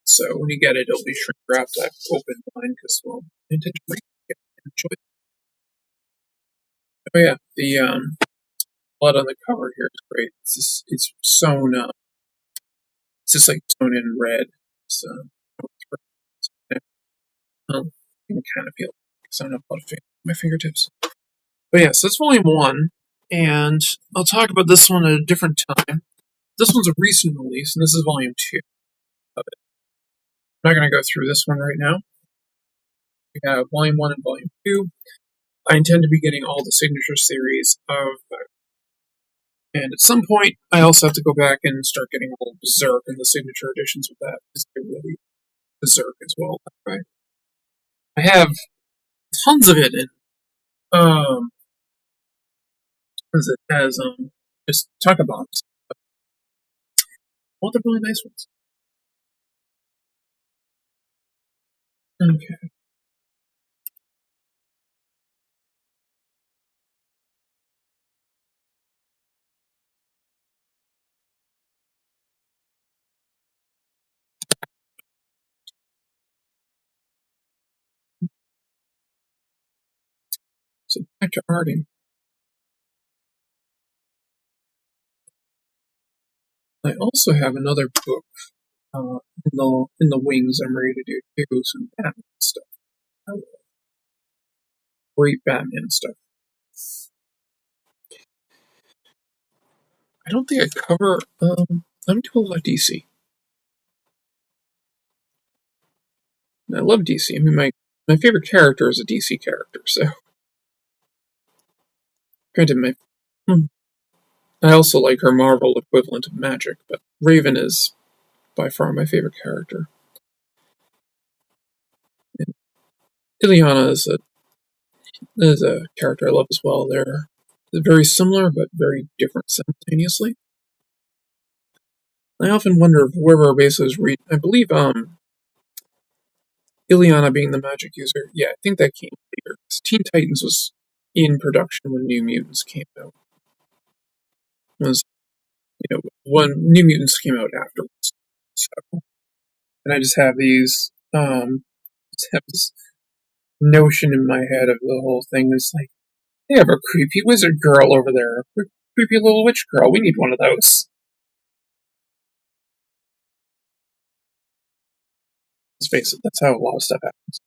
So when you get it, it'll be shrink wrapped. I've opened mine because, well, I intend to read it. Enjoy it. Oh yeah, the blood on the cover here is great. It's sewn. It's just like sewn in red. So you can kind of feel it because I don't have a lot of my fingertips. But yeah, so that's volume one, and I'll talk about this one at a different time. This one's a recent release, and this is volume two of it. I'm not going to go through this one right now. We have volume one and volume two. I intend to be getting all the signature series of, and at some point, I also have to go back and start getting all of Berserk and the signature editions with that because they're really Berserk as well. Right? I have tons of it in as it has just Taka bombs. All the really nice ones. Okay, so back to arting. I also have another book in the wings. I'm ready to do too. Some Batman stuff. I love great Batman stuff. I don't think I cover. I don't do a lot of DC. I love DC. I mean, my favorite character is a DC character. So, granted, I also like her Marvel equivalent of Magic, but Raven is by far my favorite character. And Ileana is a character I love as well. They're very similar but very different simultaneously. I often wonder if whoever basically is read. I believe Ileana being the magic user. Yeah, I think that came later. Teen Titans was in production when New Mutants came out. It was when New Mutants came out afterwards. So, and I just have just have this notion in my head of the whole thing is like they have a creepy wizard girl over there, a creepy little witch girl. We need one of those. Let's face it, that's how a lot of stuff happens.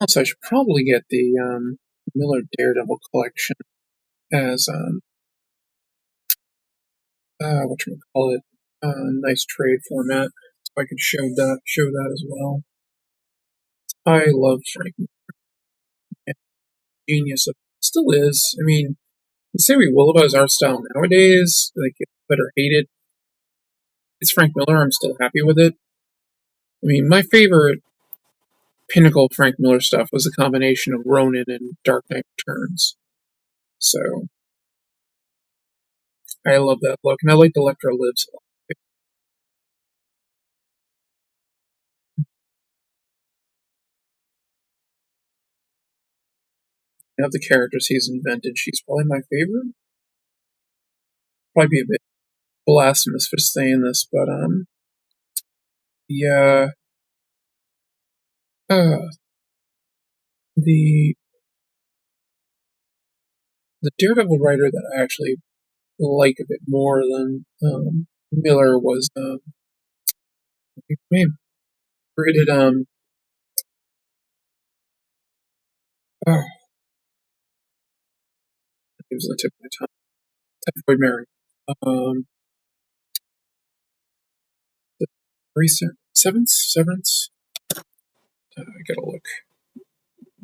Also, I should probably get the Miller Daredevil collection as what you call it, nice trade format, so I could show that as well. I love Frank, genius. Still is. I mean, say we will about his art style nowadays, like better hate it. It's Frank Miller. I'm still happy with it. I mean, my favorite pinnacle Frank Miller stuff was a combination of Ronin and Dark Knight Returns. So I love that look, and I like Electro Lives. Of the characters he's invented, she's probably my favorite. Probably be a bit. blasphemous for saying this, but yeah, uh, the the Daredevil writer that I actually like a bit more than Miller was I think his name created oh, it was on the tip of my tongue. Typhoid Mary. Um, the Severance. I gotta look.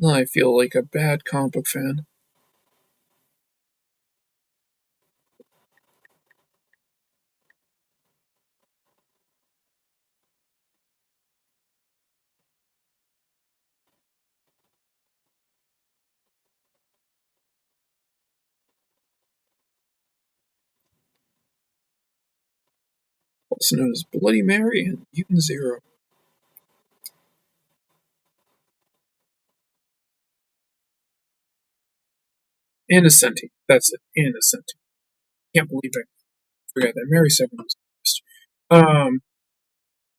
I feel like a bad comic book fan. Also known as Bloody Mary and Mutant Zero. And Ascenti. That's it. And Ascenti. Can't believe I forgot that. Mary Severance was the best.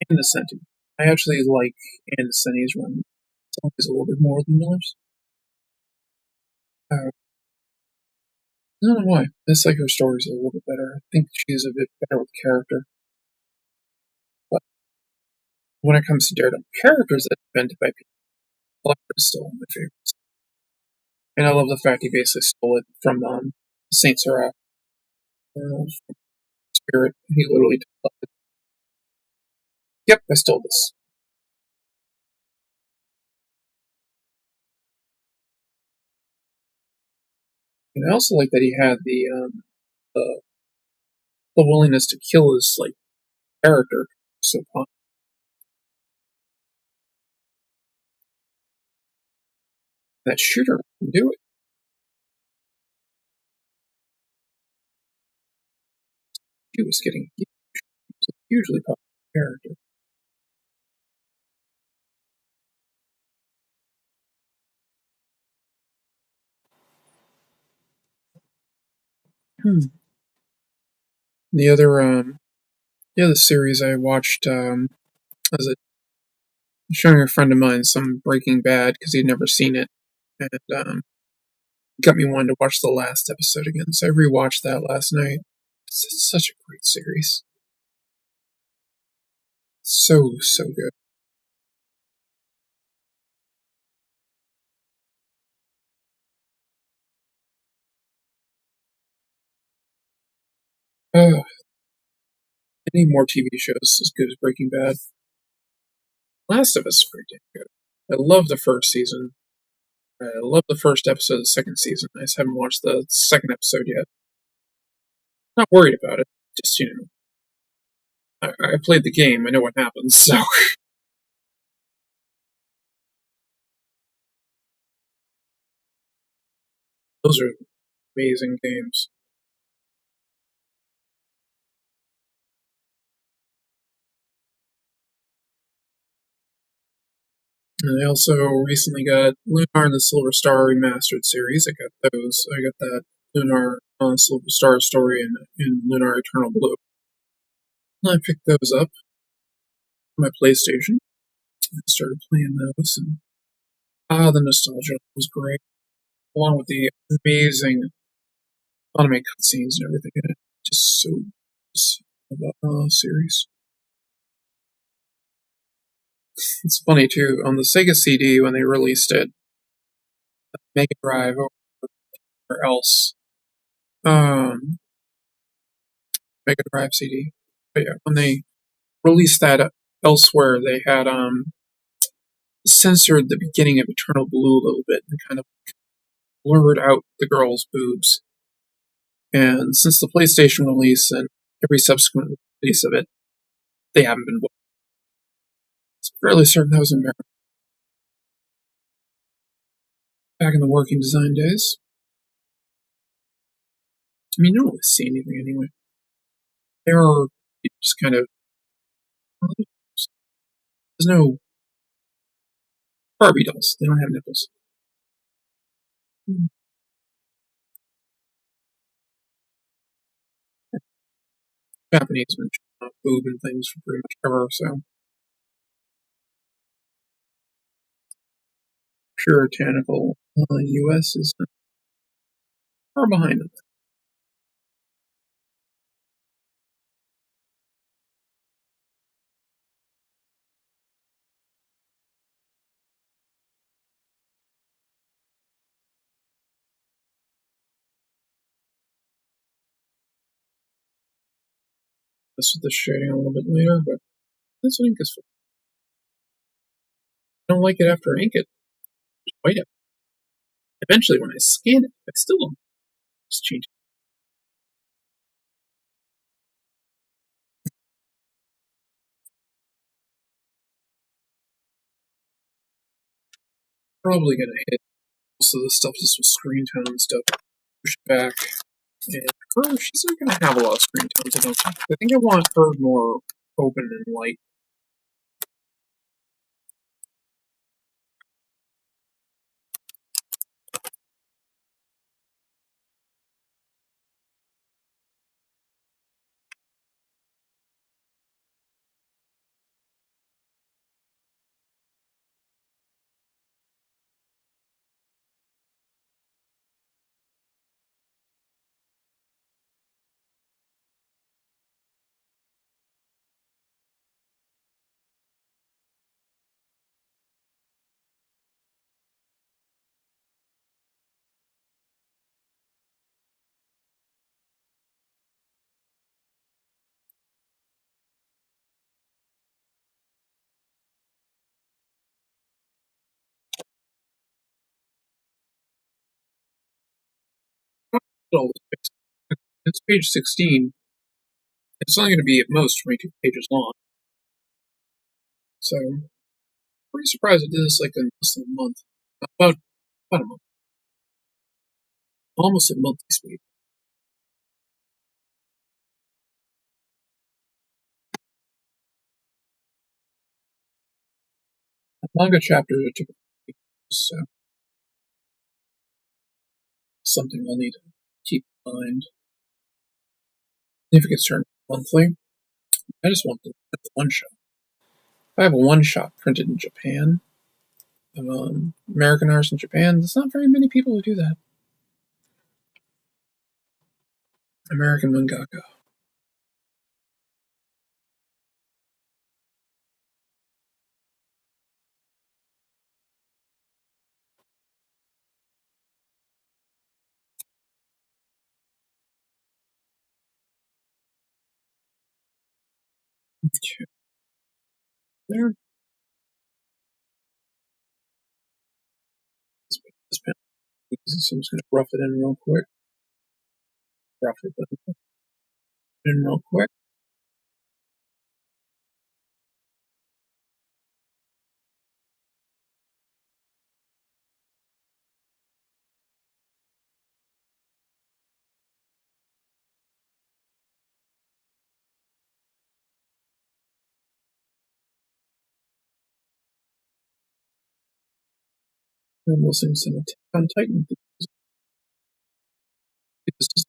And Ascenti. I actually like Anne Ascenti's run. It's always a little bit more than Miller's. I don't know why. I just like her stories a little bit better. I think she's a bit better with character. But when it comes to Daredevil characters that are invented by people, Electra is still one of my favorites. And I love the fact he basically stole it from Saint Serac. Spirit. He literally told it, yep, I stole this. And I also like that he had the, the willingness to kill his like character. So that shooter can do it. He was getting a hugely popular character. Hmm. The other series I watched was showing a friend of mine some Breaking Bad because he'd never seen it, and got me wanting to watch the last episode again. So I rewatched that last night. It's such a great series. So good. Oh, I need more TV shows as good as Breaking Bad. Last of Us is pretty damn good. I love the first season. I love the first episode of the second season. I just haven't watched the second episode yet. Not worried about it. Just I played the game. I know what happens. So those are amazing games. And I also recently got Lunar and the Silver Star remastered series. I got those. I got that Lunar Silver Star story in Lunar Eternal Blue. And I picked those up on my PlayStation. I started playing those, and the nostalgia was great, along with the amazing anime cutscenes and everything in it. Just so just of that series. It's funny too. On the Sega CD when they released it, Mega Drive or else, um, Mega Drive CD. But yeah, when they released that elsewhere, they had censored the beginning of Eternal Blue a little bit and kind of blurred out the girl's boobs. And since the PlayStation release and every subsequent release of it, they haven't been. It's fairly certain that was in America back in the working design days. I mean, you don't really see anything anyway. There are just kind of there's no Barbie dolls. They don't have nipples. Japanese have been showing off boob and things for pretty much ever, so puritanical US is far behind them. This with the shading a little bit later, but this ink is fine. I don't like it after I ink it. Just white it. Eventually, when I scan it, I still don't. Just change it. Probably gonna hit most of the stuff just with screen tone and stuff. Push it back. And her, she's not gonna have a lot of screen tones, I don't think. I think I want her more open and light. It's page 16. It's only going to be at most 22 pages long. So, pretty surprised I did this like in less than a month. About, about a month. Almost at monthly speed. Manga chapters are typically so something I'll need to keep in mind. If it gets turned monthly, I just want the one shot. If I have a one shot printed in Japan, American artists in Japan, there's not very many people who do that. American mangaka. There, this pen is easy, so I'm just going to rough it in real quick. Rough it in real quick. I'm listening to some Attack on Titan. This is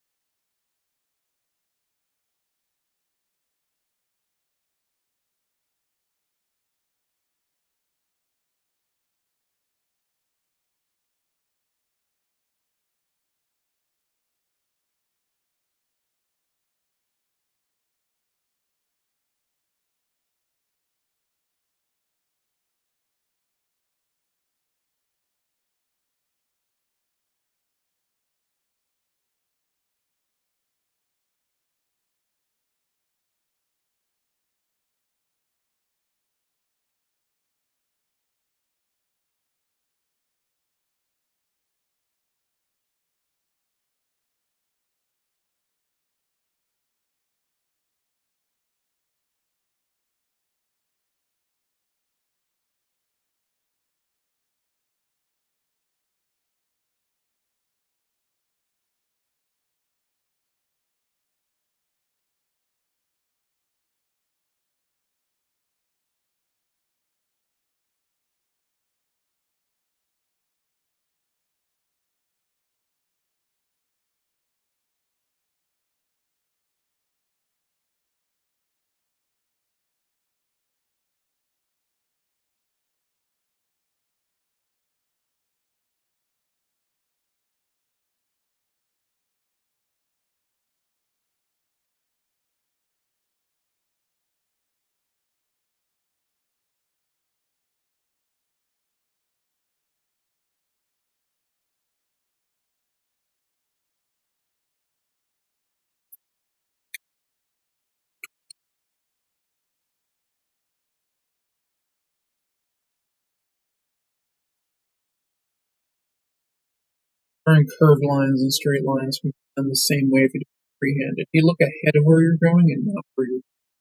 drawing curved lines and straight lines can be done the same way if you do it freehand. If you look ahead of where you're going and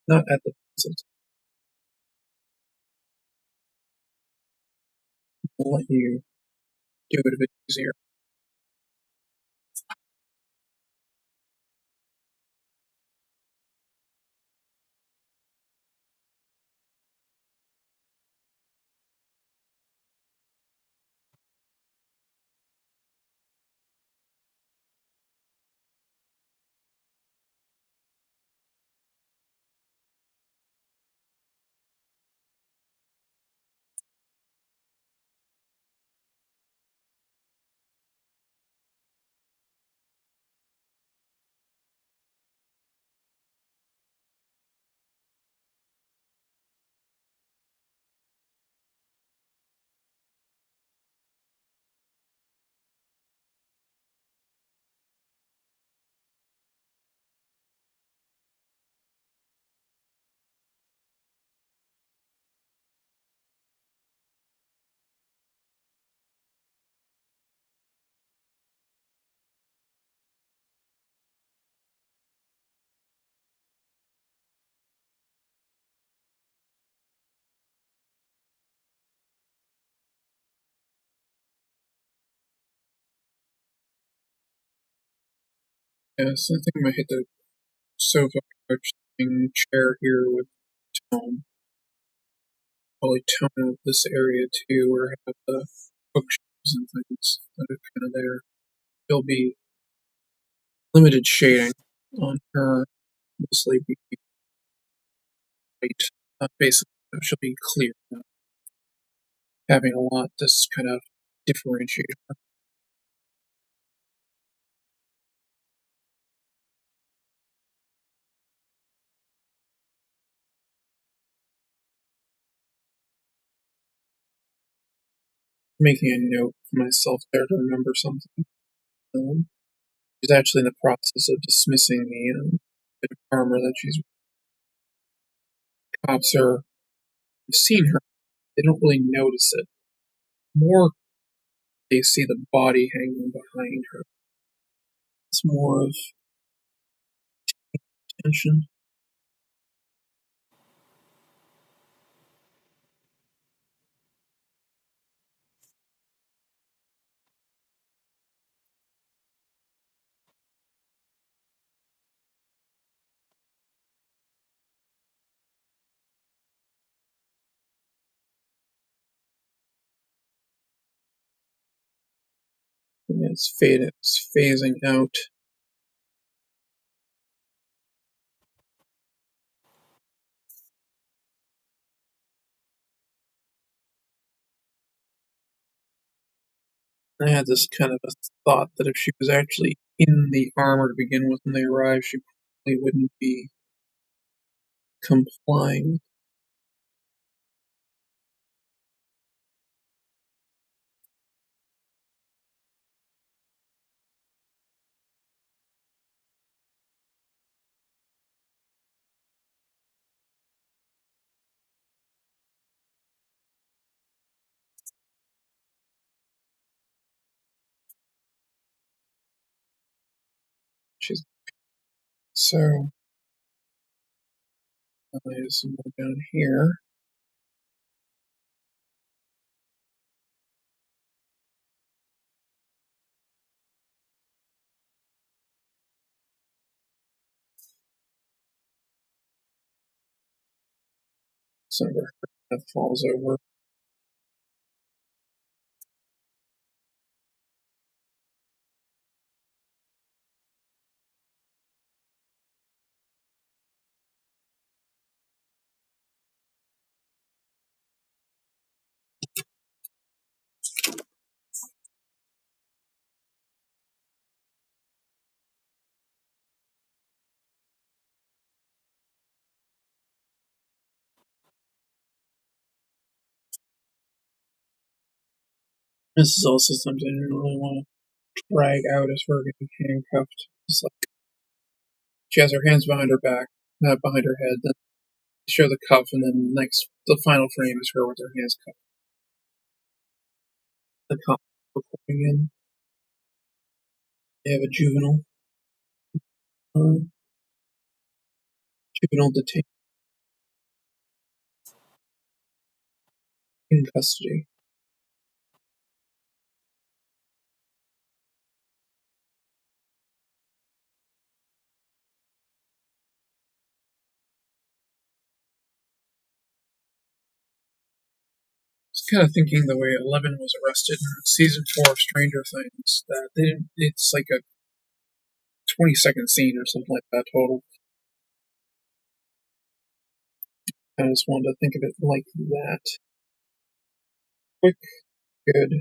not at the pencil, will let you do it a bit easier. Yes, I think I might hit the sofa couch thing chair here with tone. Probably tone of this area too, where I have the bookshelves and things that are kind of there. There'll be limited shading on her, mostly be white. Basically, she'll be clear, having a lot to kind of differentiate her, making a note for myself there to remember something. She's actually in the process of dismissing the bit of armor that she's. Cops are. I've seen her. They don't really notice it. More, they see the body hanging behind her. It's more of tension. And it's faded. It's phasing out. I had this kind of a thought that if she was actually in the armor to begin with when they arrived, she probably wouldn't be complying. She's so. There's some more down here. Some of her that falls over. This is also something I don't really want to drag out as her getting handcuffed. It's like she has her hands behind her back, not behind her head. Then show the cuff, and then the final frame is her with her hands cuffed. The cuff reporting in. They have a juvenile detained in custody. I was kind of thinking the way Eleven was arrested in season 4 of Stranger Things, that they didn't, it's like a 20-second scene or something like that total. I just wanted to think of it like that. Quick, good.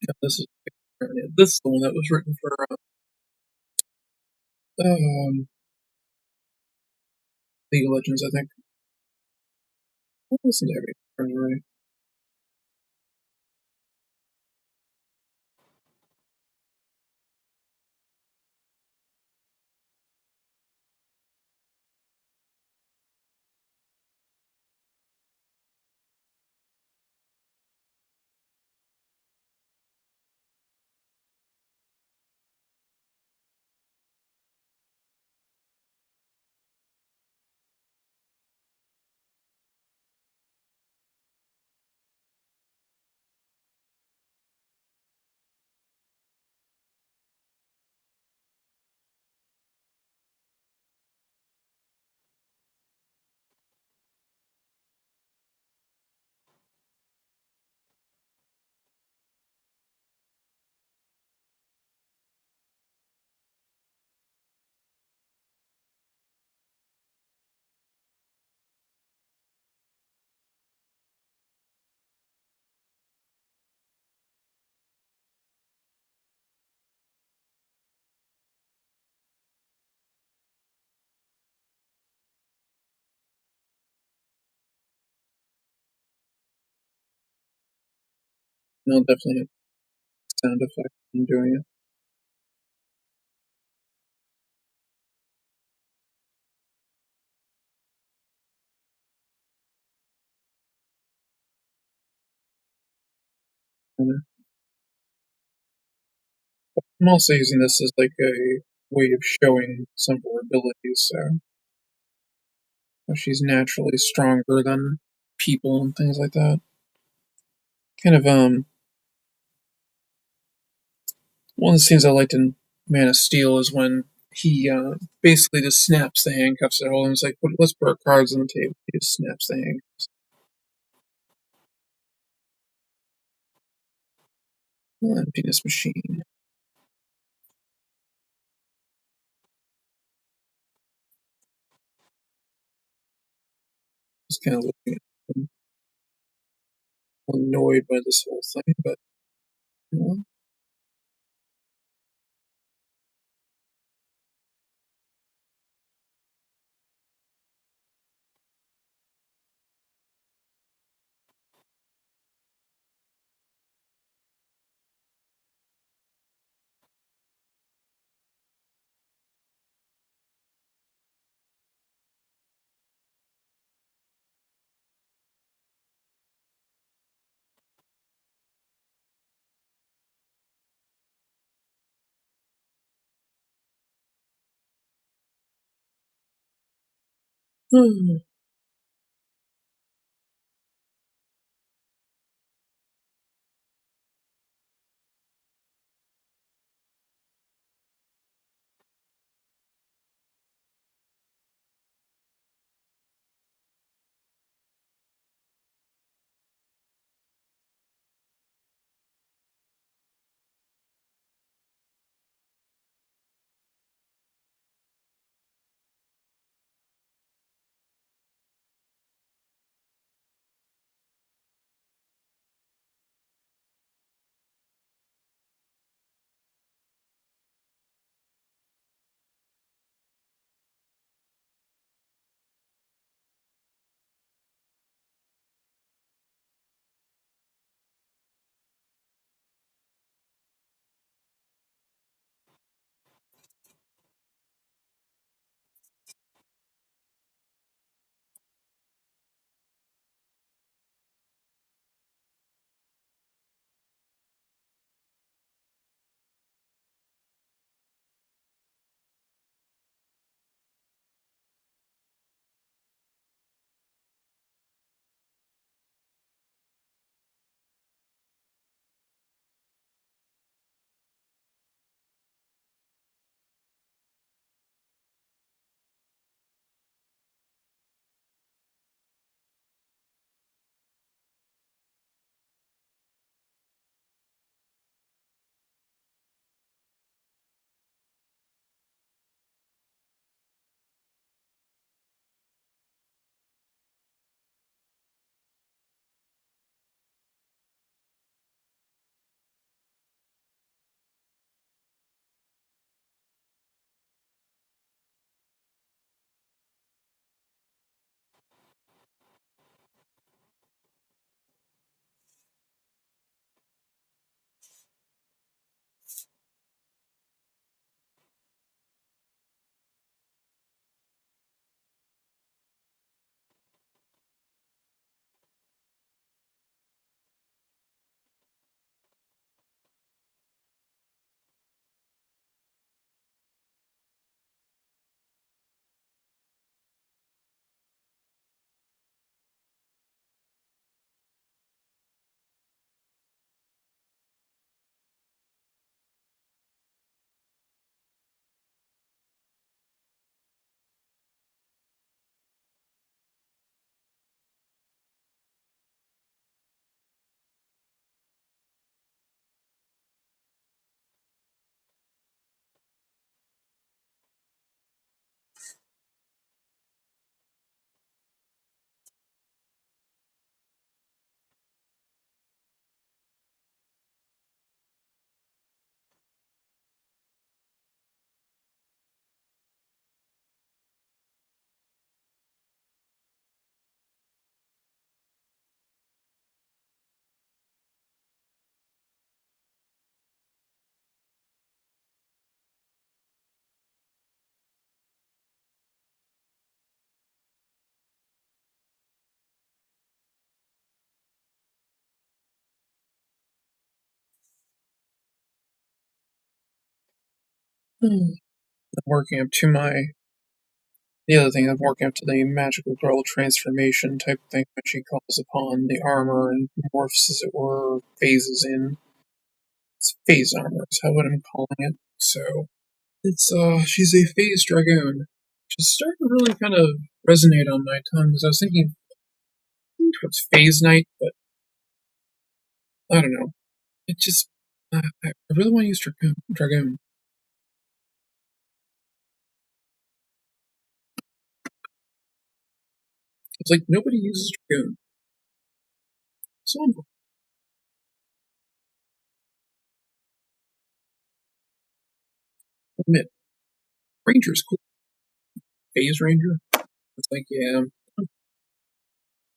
Yeah, this is the one that was written for League of Legends, I think. I listened to every already. And I'll definitely have sound effect when doing it. And I'm also using this as like a way of showing some of her abilities. So she's naturally stronger than people and things like that. Kind of one of the scenes I liked in Man of Steel is when he basically just snaps the handcuffs that hold him. He's like, let's put our cards on the table. He just snaps the handcuffs. Emptiness machine. Just kind of looking at him, annoyed by this whole thing, but you know, I'm working up to my. The other thing, I'm working up to the magical girl transformation type thing, when she calls upon the armor and morphs, as it were, phases in. It's phase armor, is how what I'm calling it. So it's she's a phase dragoon, which is starting to really kind of resonate on my tongue. Because I was thinking towards phase knight, but I don't know. It just I really want to use dragoon. Dragoon. It's like nobody uses dragoon, so I'm admit ranger's cool. Phase ranger. It's like yeah,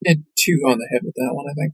hit two on the head with that one. I think.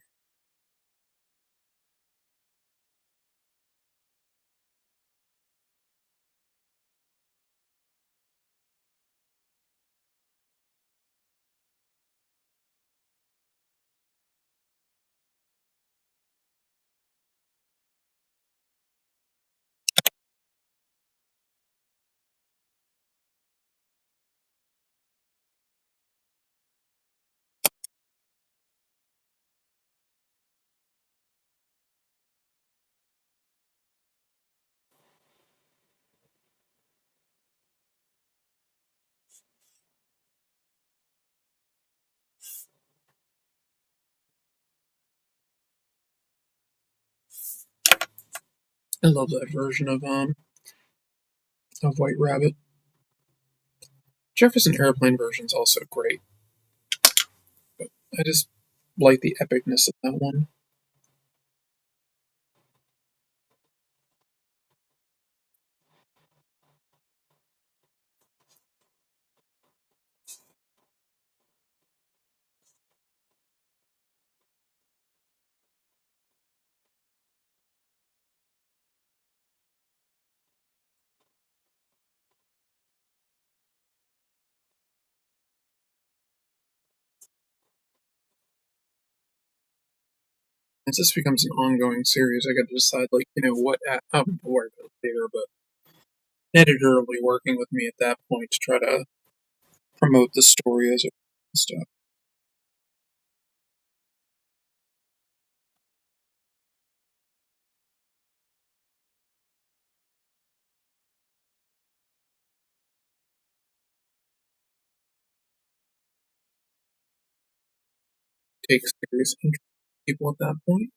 I love that version of White Rabbit. Jefferson Airplane version is also great, but I just like the epicness of that one. As this becomes an ongoing series, I got to decide, like, what. I'll worry about it later, but an editor will be working with me at that point to try to promote the story as it stuff. Take serious interest in people at that point.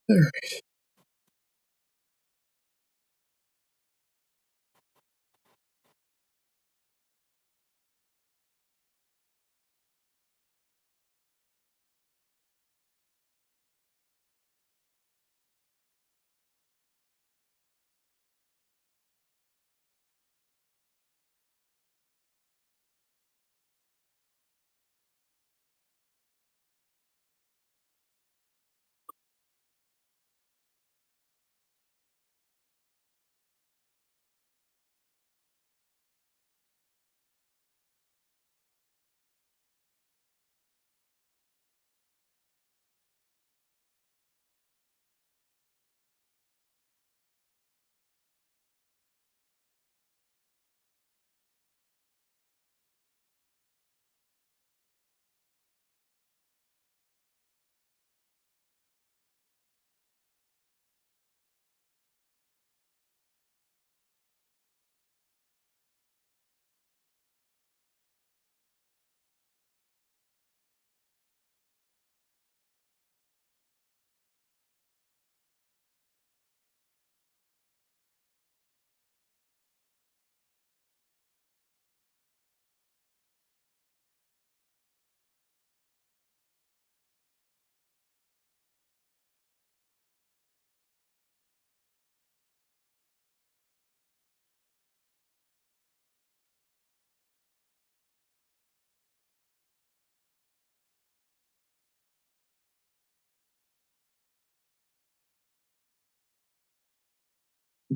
There.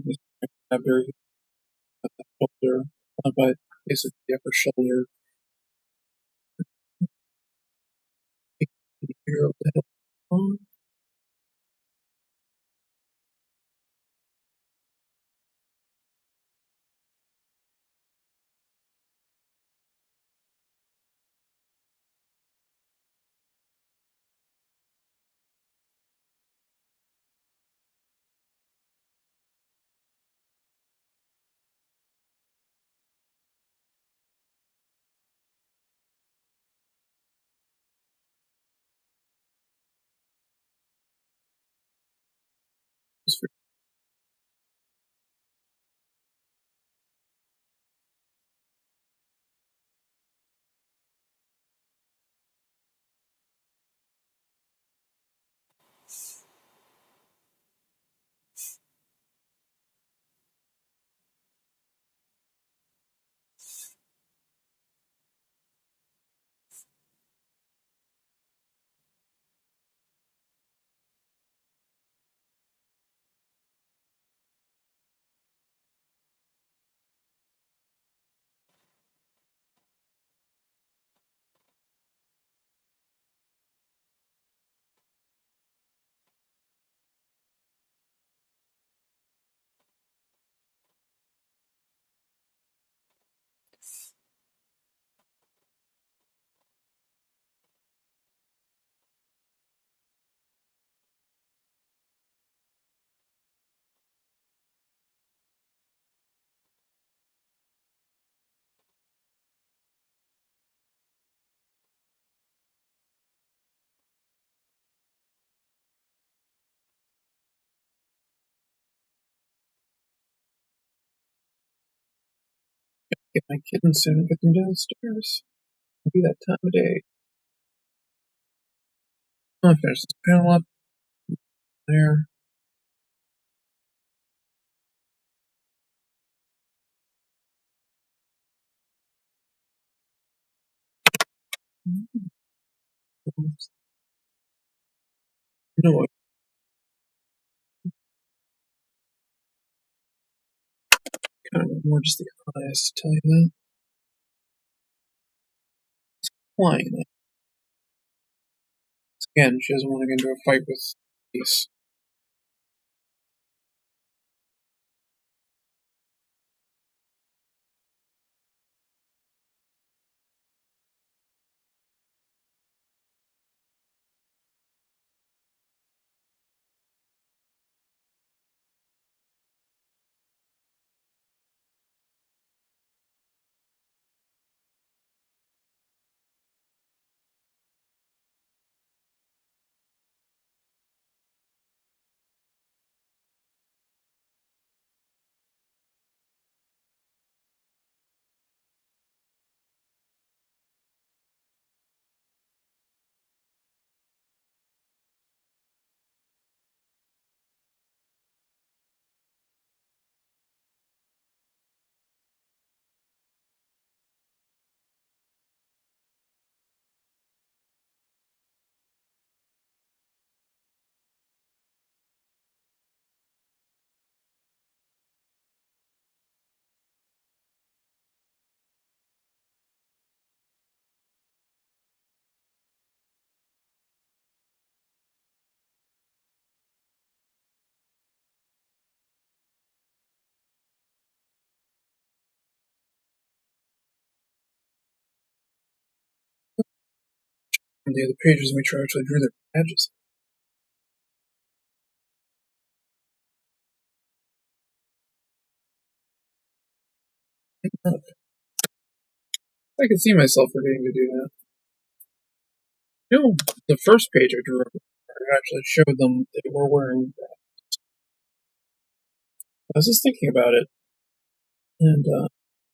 His abdomen, shoulder, but basically the upper shoulder. Figure out the hell wrong. Get my kittens soon and get them downstairs. It'll be that time of day. I'll finish this panel up there. No, kind of more just the eyes to tell you that. Flying. Again, she doesn't want to get into a fight with Ace. On the other pages, make sure I actually drew their badges. I can see myself forgetting to do that. You know, the first page I drew, I actually showed them they were wearing that. I was just thinking about it, and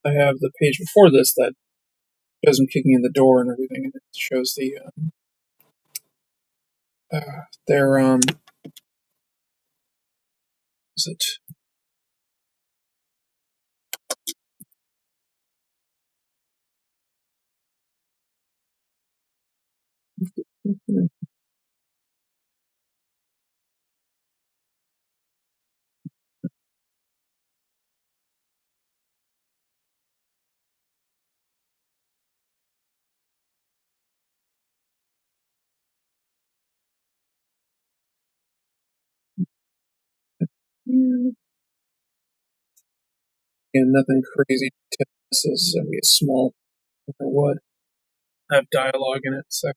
I have the page before this that shows them kicking in the door and everything, and it shows their is it Yeah. And nothing crazy. This is gonna be a small, or what? Have dialogue in it. So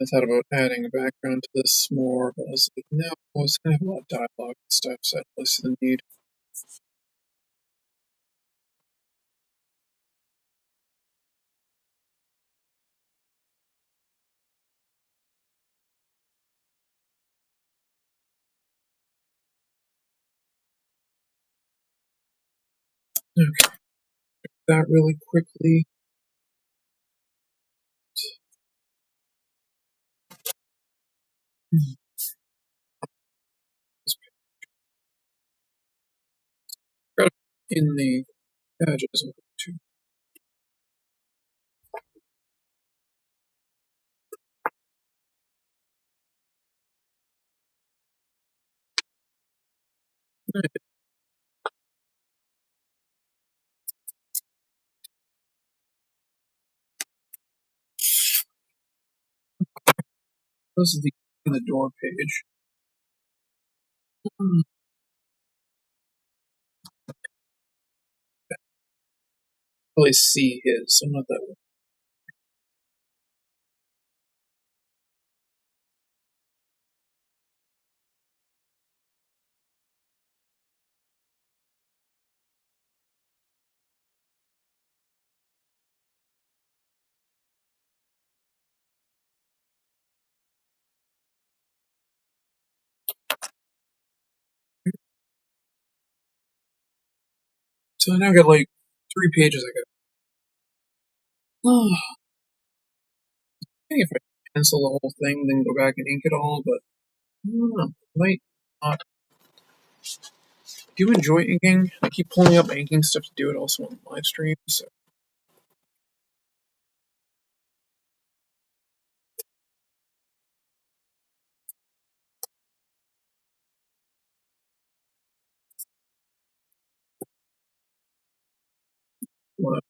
I thought about adding a background to this more, but I was like, no, it's gonna have a lot of dialogue and stuff, so I don't really see the need. Okay, that really quickly. In the badges, I'm going to this is the in the door page. Hmm, really see his, so I'm not that So I now got like 3 pages. I got. Oh, I think if I pencil the whole thing, then go back and ink it all, but I don't know. Might not. Do you enjoy inking? I keep pulling up inking stuff to do it also on live streams. So what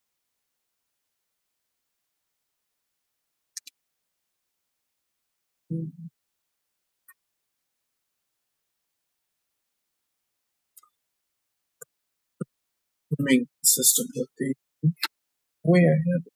remain consistent with the way I had it.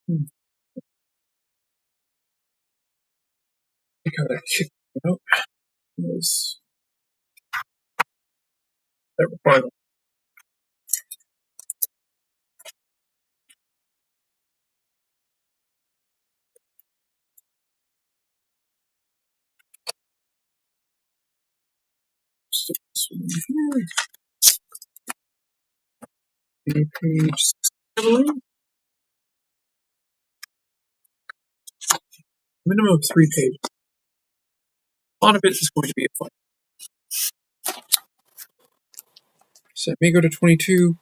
I kind of kicked it out because that required this one here. The page 7, minimum of 3 pages. A lot of it is going to be a fight. So it may go to 22.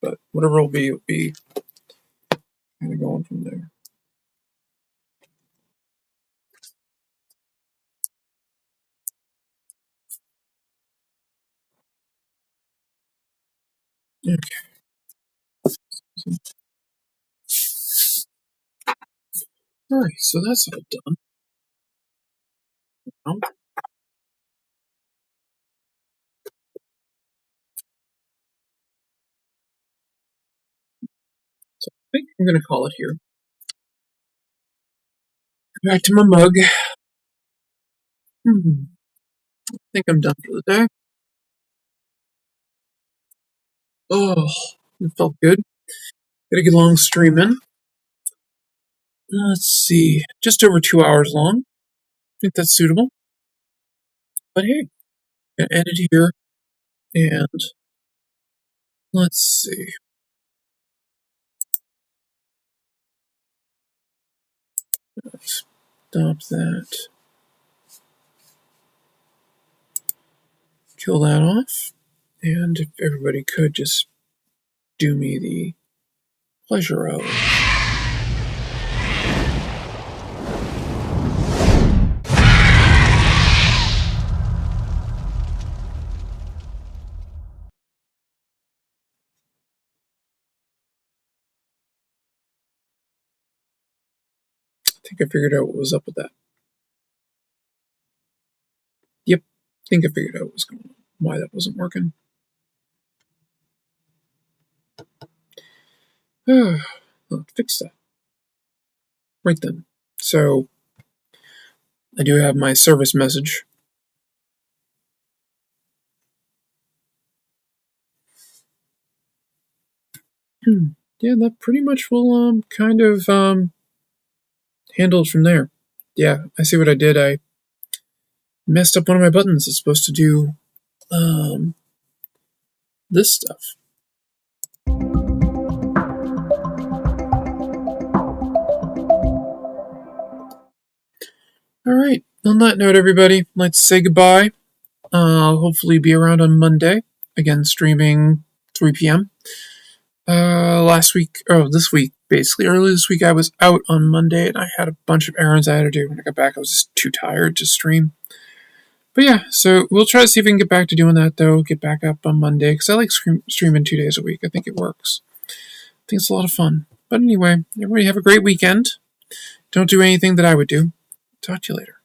but whatever it'll be kind of going from there. Okay. All right, so that's all done. Now, so I think I'm gonna call it here. Back to my mug. I think I'm done for the day. Oh, it felt good. Got a good long stream in. Let's see, just over 2 hours long. I think that's suitable. But hey, I'm gonna end it here, and let's see. Stop that. Kill that off. And if everybody could just do me the pleasure of. I think I figured out what was up with that. Yep, I think I figured out what was going on, why that wasn't working. I'll fix that. Right then. So, I do have my service message. Yeah, that pretty much will kind of handle it from there. Yeah, I see what I did. I messed up one of my buttons. It's supposed to do this stuff. Alright, on that note, everybody, let's say goodbye. I'll hopefully be around on Monday. Again, streaming 3 p.m. This week, basically. Early this week, I was out on Monday and I had a bunch of errands I had to do. When I got back, I was just too tired to stream. But yeah, so we'll try to see if we can get back to doing that, though. Get back up on Monday, because I like streaming 2 days a week. I think it works. I think it's a lot of fun. But anyway, everybody have a great weekend. Don't do anything that I would do. Talk to you later.